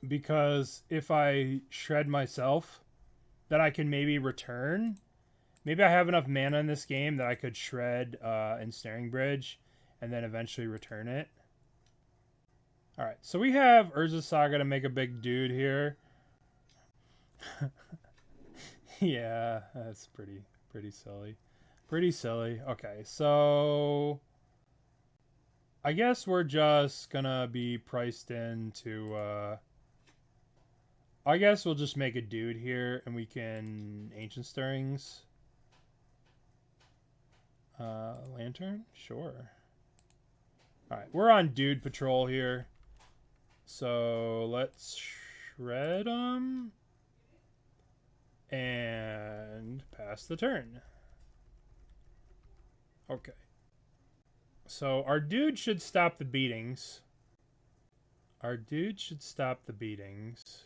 Because if I shred myself, then I can maybe return. Maybe I have enough mana in this game that I could shred Ensnaring Bridge and then eventually return it. Alright, so we have Urza Saga to make a big dude here. Yeah, that's pretty silly. Pretty silly. Okay, so I guess we're just gonna be priced into I guess we'll just make a dude here and we can Ancient Stirrings. Lantern? Sure. Alright, we're on dude patrol here. So let's shred them and pass the turn. Okay. So our dude should stop the beatings. Our dude should stop the beatings.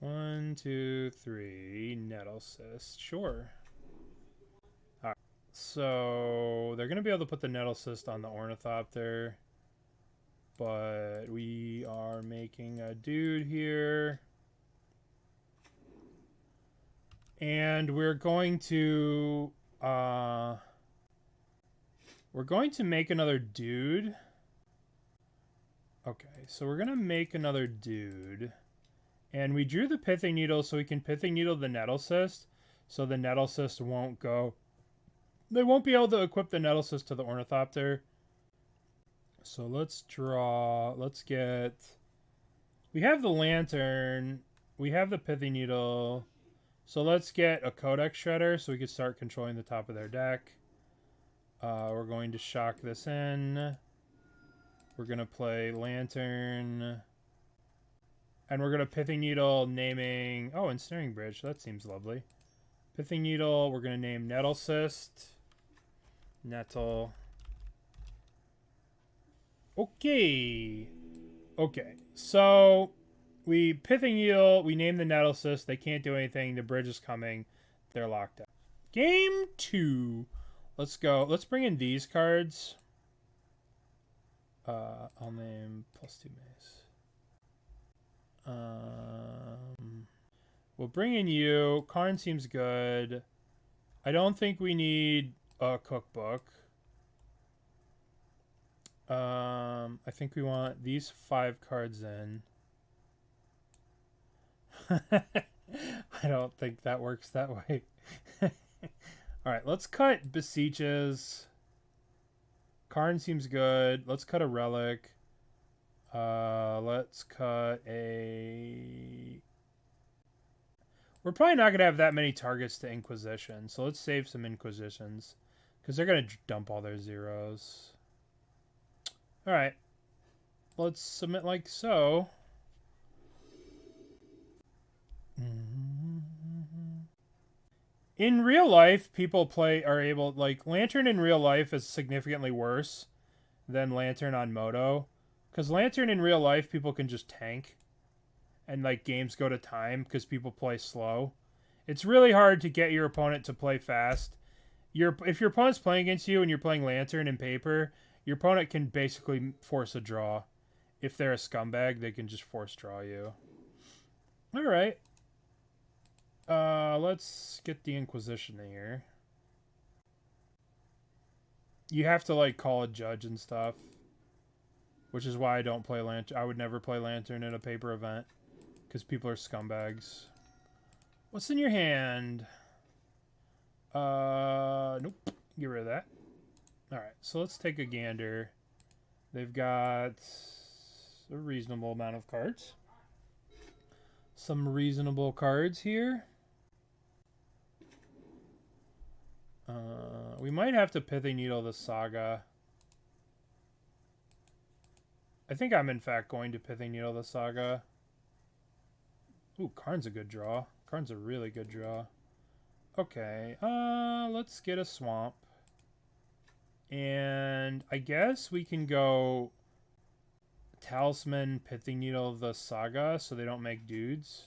1, 2, 3. Nettle Cyst. Sure. Alright. So they're going to be able to put the Nettle Cyst on the Ornithopter. But we are making a dude here. And we're going to make another dude. Okay, so we're gonna make another dude. And we drew the Pithing Needle so we can Pithing Needle the Nettle Cyst. So the Nettle Cyst won't go. They won't be able to equip the Nettle Cyst to the Ornithopter. So let's draw. Let's get. We have the Lantern. We have the Pithing Needle. So let's get a Codex Shredder so we can start controlling the top of their deck. We're going to shock this in. We're going to play Lantern. And we're going to Pithing Needle naming... Oh, Ensnaring Bridge. That seems lovely. Pithing Needle. We're going to name Nettle Cyst. Nettle. Okay. Okay. So... we Pithing Needle, we name the Nettle Cyst, they can't do anything, the bridge is coming, they're locked out. Game 2. Let's go. Let's bring in these cards. I'll name +2 mace. We'll bring in you. Karn seems good. I don't think we need a cookbook. I think we want these 5 cards in. I don't think that works that way. Alright, let's cut Beseeches. Karn seems good. Let's cut a Relic. Let's cut a... We're probably not going to have that many targets to Inquisition, so let's save some Inquisitions. Because they're going to dump all their zeros. Alright. Let's submit like so. In real life, people are able, like, Lantern in real life is significantly worse than Lantern on Moto. Because Lantern in real life, people can just tank. And, like, games go to time because people play slow. It's really hard to get your opponent to play fast. If your opponent's playing against you and you're playing Lantern in paper, your opponent can basically force a draw. If they're a scumbag, they can just force draw you. Alright. Let's get the Inquisition here. You have to, like, call a judge and stuff. Which is why I don't play Lantern. I would never play Lantern in a paper event. Because people are scumbags. What's in your hand? Nope. Get rid of that. Alright, so let's take a gander. They've got a reasonable amount of cards. Some reasonable cards here. We might have to Pithing Needle the Saga. I think I'm in fact going to Pithing Needle the Saga. Ooh, Karn's a good draw. Karn's a really good draw. Okay, let's get a Swamp. And I guess we can go Talisman, Pithing Needle the Saga so they don't make dudes.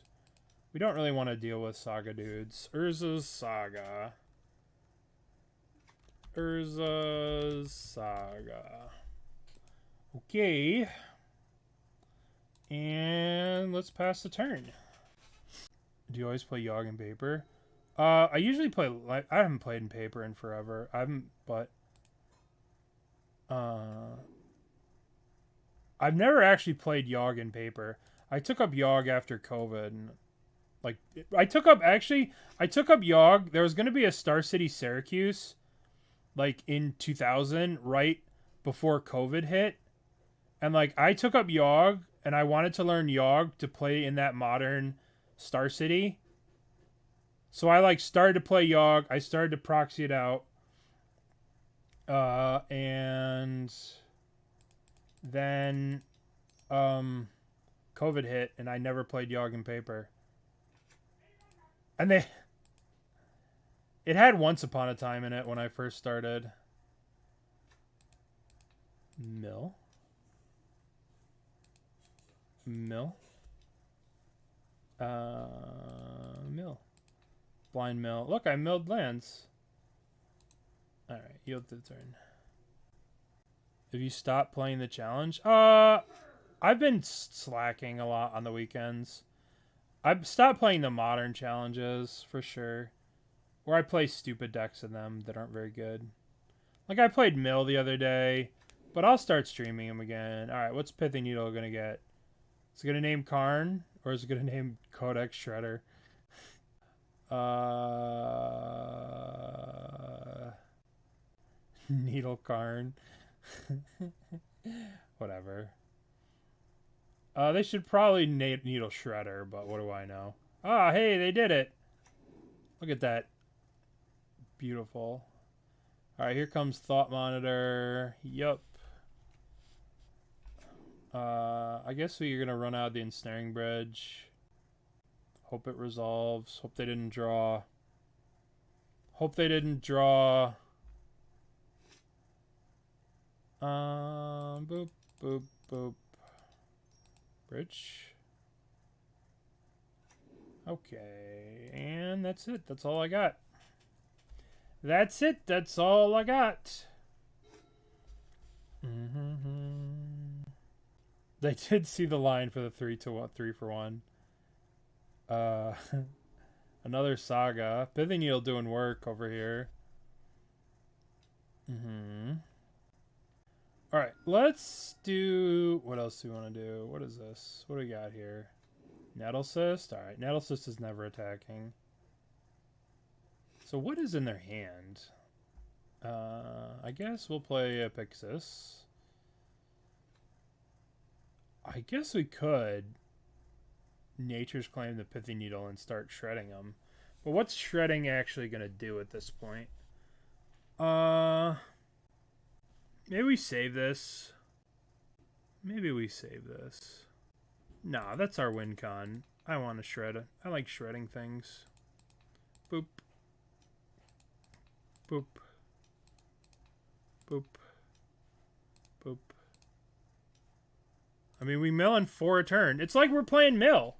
We don't really want to deal with Saga dudes. Urza's Saga. Urza's Saga. Okay. And let's pass the turn. Do you always play Yawg in paper? I usually play... I haven't played in paper in forever. I haven't, but... I've never actually played Yawg in paper. I took up Yawg after COVID. And, like, I took up Yawg. There was going to be a Star City Syracuse, like, in 2000, right before COVID hit. And, like, I took up Yawg, and I wanted to learn Yawg to play in that modern Star City. So I, like, started to play Yawg. I started to proxy it out. And then COVID hit, and I never played Yawg in paper. And it had Once Upon a Time in it when I first started. Mill. Blind mill. Look, I milled lands. Alright, yield to the turn. Have you stopped playing the challenge? I've been slacking a lot on the weekends. I've stopped playing the modern challenges, for sure. Or I play stupid decks in them that aren't very good. Like, I played Mill the other day, but I'll start streaming them again. Alright, what's Pithing Needle gonna get? Is it gonna name Karn? Or is it gonna name Codex Shredder? Needle Karn. Whatever. They should probably Needle Shredder, but what do I know? Ah, hey, they did it. Look at that. Beautiful. Alright, here comes Thought Monitor. Yup. I guess we're gonna run out the Ensnaring Bridge. Hope it resolves. Hope they didn't draw. Hope they didn't draw. Boop, boop, boop. Bridge. Okay, and that's it. That's all I got. That's it. That's all I got. They did see the line for the 3 for 1. Another Saga. Pithing Needle doing work over here. Alright, let's do... What else do we want to do? What is this? What do we got here? Nettlecyst? Alright, Nettlecyst is never attacking. So what is in their hand? I guess we'll play a Pyxis. I guess we could Nature's Claim the Pithing Needle and start shredding them. But what's shredding actually going to do at this point? Maybe we save this. Maybe we save this. Nah, that's our win con. I want to shred it. I like shredding things. Boop. Boop. Boop. Boop. I mean, we mill in 4 a turn. It's like we're playing mill.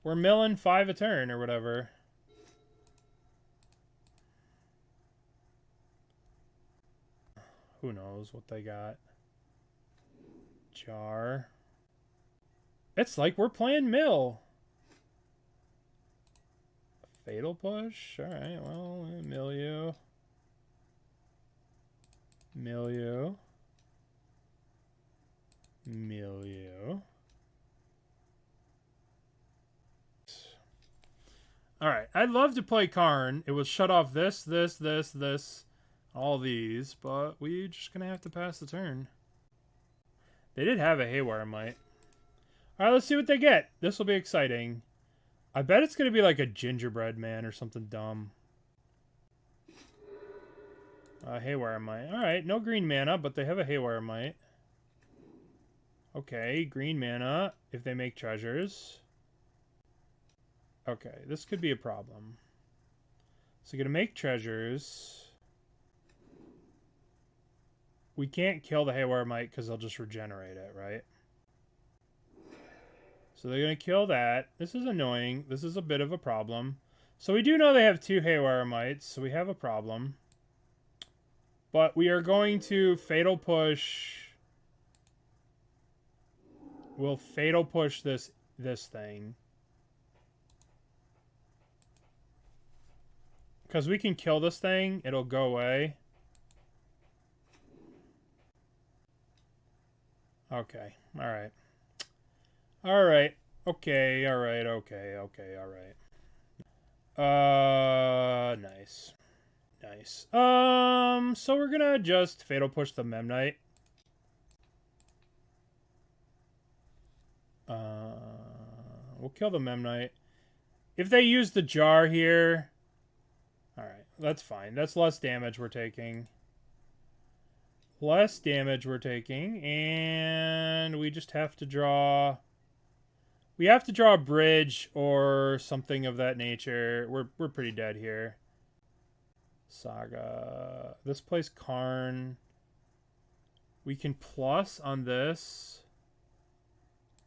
We're milling 5 a turn or whatever. Who knows what they got? Jar. It's like we're playing mill. Fatal push? Alright, well, mill you. Mill you. Mill you. Alright, I'd love to play Karn. It would shut off this, all these, but we're just gonna have to pass the turn. They did have a Haywire Mite. Alright, let's see what they get. This will be exciting. I bet it's gonna be like a Gingerbread Man or something dumb. Haywire Mite. Alright, no green mana, but they have a Haywire Mite. Okay, green mana if they make treasures. Okay, this could be a problem. So gonna make treasures. We can't kill the Haywire Mite because they'll just regenerate it, right? So they're gonna kill that. This is annoying. This is a bit of a problem. So we do know they have 2 Haywire Mites, so we have a problem. But we are going to Fatal Push. We'll Fatal Push this thing. Because we can kill this thing. It'll go away. Okay. Alright. Alright. Okay. Alright. Okay. Okay. Alright. Nice. Nice. So we're gonna just Fatal Push the Memnite. We'll kill the Memnite. If they use the jar here... Alright, that's fine. That's less damage we're taking. Less damage we're taking. And we just have to draw... We have to draw a bridge or something of that nature. We're pretty dead here. Saga. This plays Karn. We can plus on this.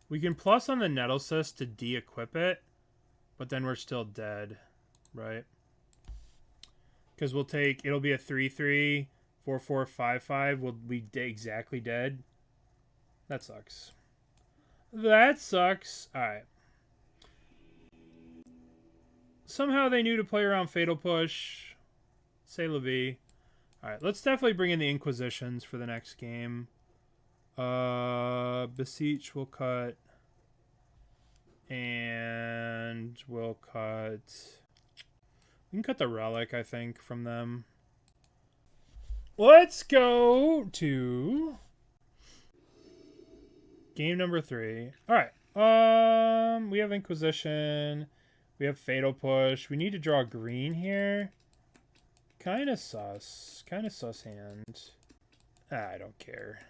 We can plus on the Nettlecyst to de-equip it. But then we're still dead. Right? Because we'll take... It'll be a 3-3. 4-4, 5-5. We'll be exactly dead. That sucks. That sucks. Alright. Somehow they knew to play around Fatal Push. C'est la vie. Alright, let's definitely bring in the Inquisitions for the next game. Beseech will cut. And we'll cut... We can cut the Relic, I think, from them. Let's go to... Game number 3. Alright. We have Inquisition. We have Fatal Push. We need to draw green here. Kind of sus. Kind of sus hand. I don't care.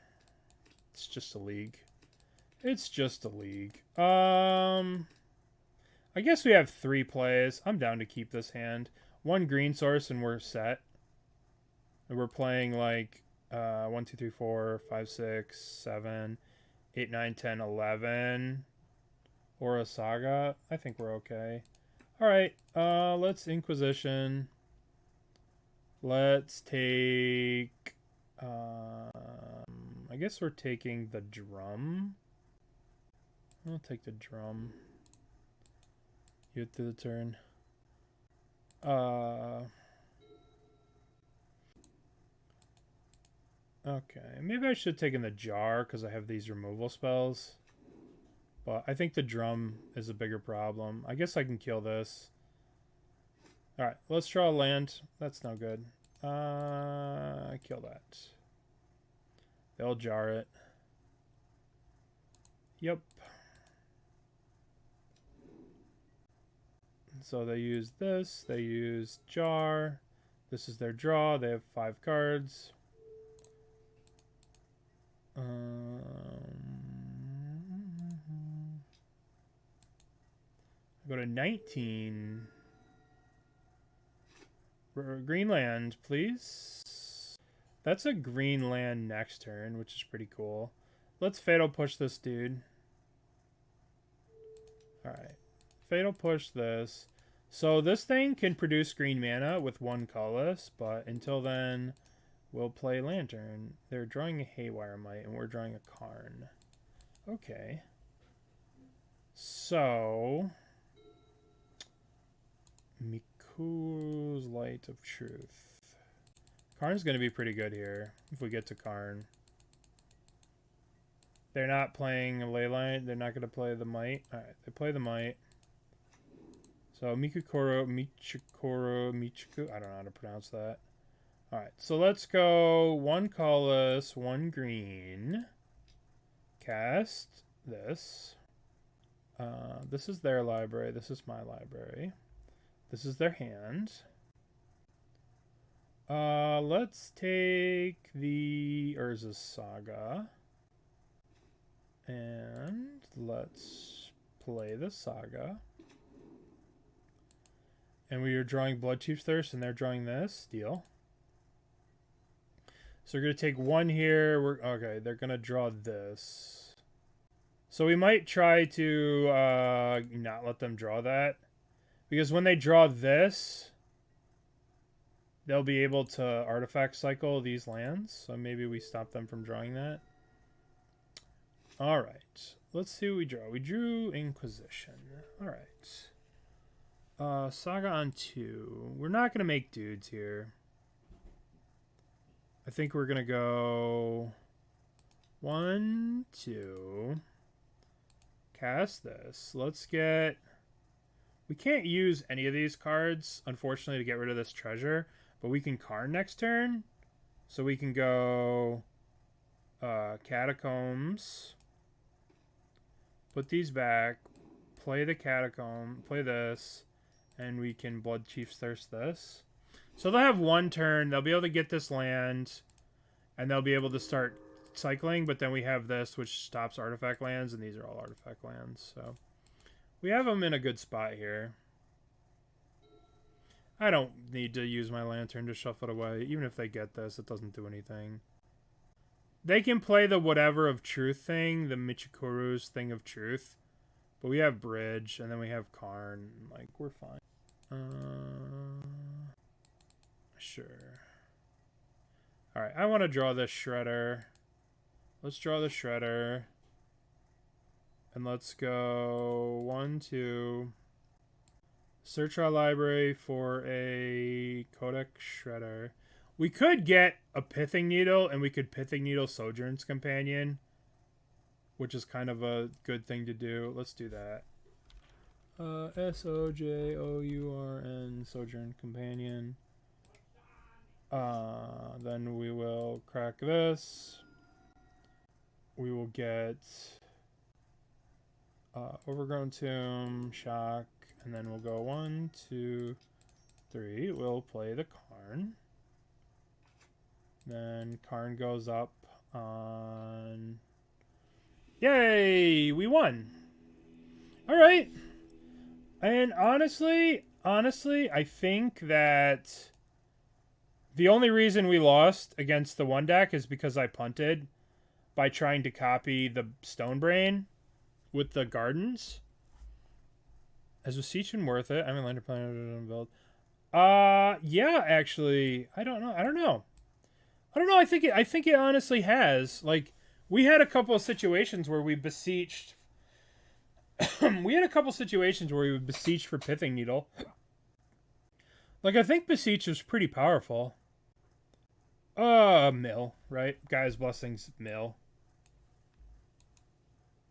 It's just a league. It's just a league. I guess we have 3 plays. I'm down to keep this hand. 1 green source and we're set. And we're playing like 1, 2, 3, 4, 5, 6, 7... 8, 9, 10, 11. Or a Saga. I think we're okay. Alright. Let's Inquisition. Let's take... I guess we're taking the drum. I'll take the drum. Get through the turn. Okay, maybe I should have taken the jar because I have these removal spells. But I think the drum is a bigger problem. I guess I can kill this. Alright, let's draw a land. That's no good. Kill that. They'll jar it. Yep. So they use this. They use jar. This is their draw. They have 5 cards. Go to 19. Green land, please. That's a green land next turn, which is pretty cool. Let's Fatal Push this dude. Alright. Fatal Push this. So this thing can produce green mana with 1 colorless, but until then... We'll play Lantern. They're drawing a Haywire Mite, and we're drawing a Karn. Okay. So... Miku's Light of Truth. Karn's going to be pretty good here, if we get to Karn. They're not playing a Leyline. They're not going to play the Mite. Alright, they play the Mite. So, Michiku... I don't know how to pronounce that. Alright, so let's go 1 colorless, 1 green. Cast this. This is their library. This is my library. This is their hand. Let's take the Urza Saga. And let's play the Saga. And we are drawing Bloodchief Thirst, and they're drawing this. Deal. So we're going to take 1 here. Okay, they're going to draw this. So we might try to not let them draw that. Because when they draw this, they'll be able to artifact cycle these lands. So maybe we stop them from drawing that. All right. Let's see what we draw. We drew Inquisition. All right. Saga on 2. We're not going to make dudes here. I think we're going to go 1, 2. Cast this. Let's get... We can't use any of these cards, unfortunately, to get rid of this treasure. But we can Karn next turn. So we can go Catacombs. Put these back. Play the Catacomb. Play this. And we can Bloodchief Thirst this. So they'll have one turn. They'll be able to get this land. And they'll be able to start cycling. But then we have this, which stops artifact lands. And these are all artifact lands. So we have them in a good spot here. I don't need to use my lantern to shuffle it away. Even if they get this, it doesn't do anything. They can play the whatever of truth thing. The Michikuru's thing of truth. But we have Bridge. And then we have Karn. Like, we're fine. Sure. Alright, I want to draw this Shredder. Let's draw the Shredder. And let's go 1, 2. Search our library for a Codex Shredder. We could get a Pithing Needle, and we could Pithing Needle Sojourn's Companion, which is kind of a good thing to do. Let's do that. Sojourn Sojourn Companion. Then we will crack this. We will get Overgrown Tomb, Shock, and then we'll go 1, 2, 3. We'll play the Karn. Then Karn goes up on... Yay! We won! Alright. And honestly, I think that the only reason we lost against the one deck is because I punted by trying to copy the Stonebrain with the Gardens. Has Beseech been worth it? I haven't landed plan build. Yeah, actually. I don't know. I think it honestly has. Like, we had a couple of situations where we beseeched beseeched for Pithing Needle. Like, I think Beseech was pretty powerful. Mill, right? Guy's Blessings, Mill.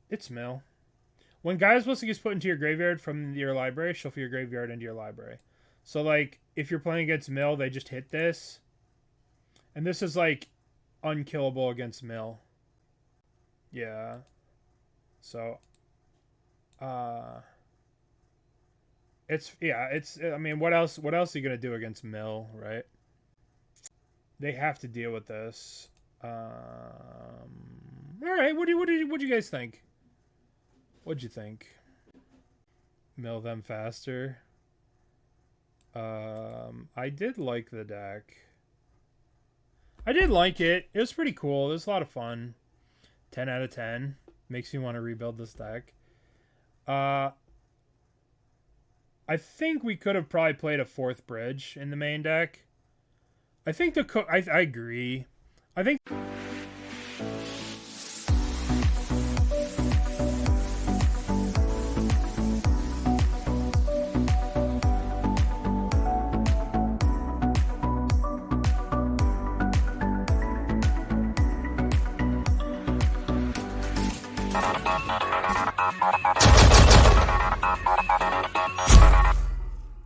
It's Mill. When Guy's Blessing is put into your graveyard from your library, shuffle your graveyard into your library. So, like, if you're playing against Mill, they just hit this. And this is, like, unkillable against Mill. Yeah. So, I mean, what else are you going to do against Mill, right? They have to deal with this. Alright, what do you guys think? What'd you think? Mill them faster. I did like the deck. I did like it. It was pretty cool. It was a lot of fun. 10 out of 10. Makes me want to rebuild this deck. I think we could have probably played a 4th bridge in the main deck. I think I agree. I think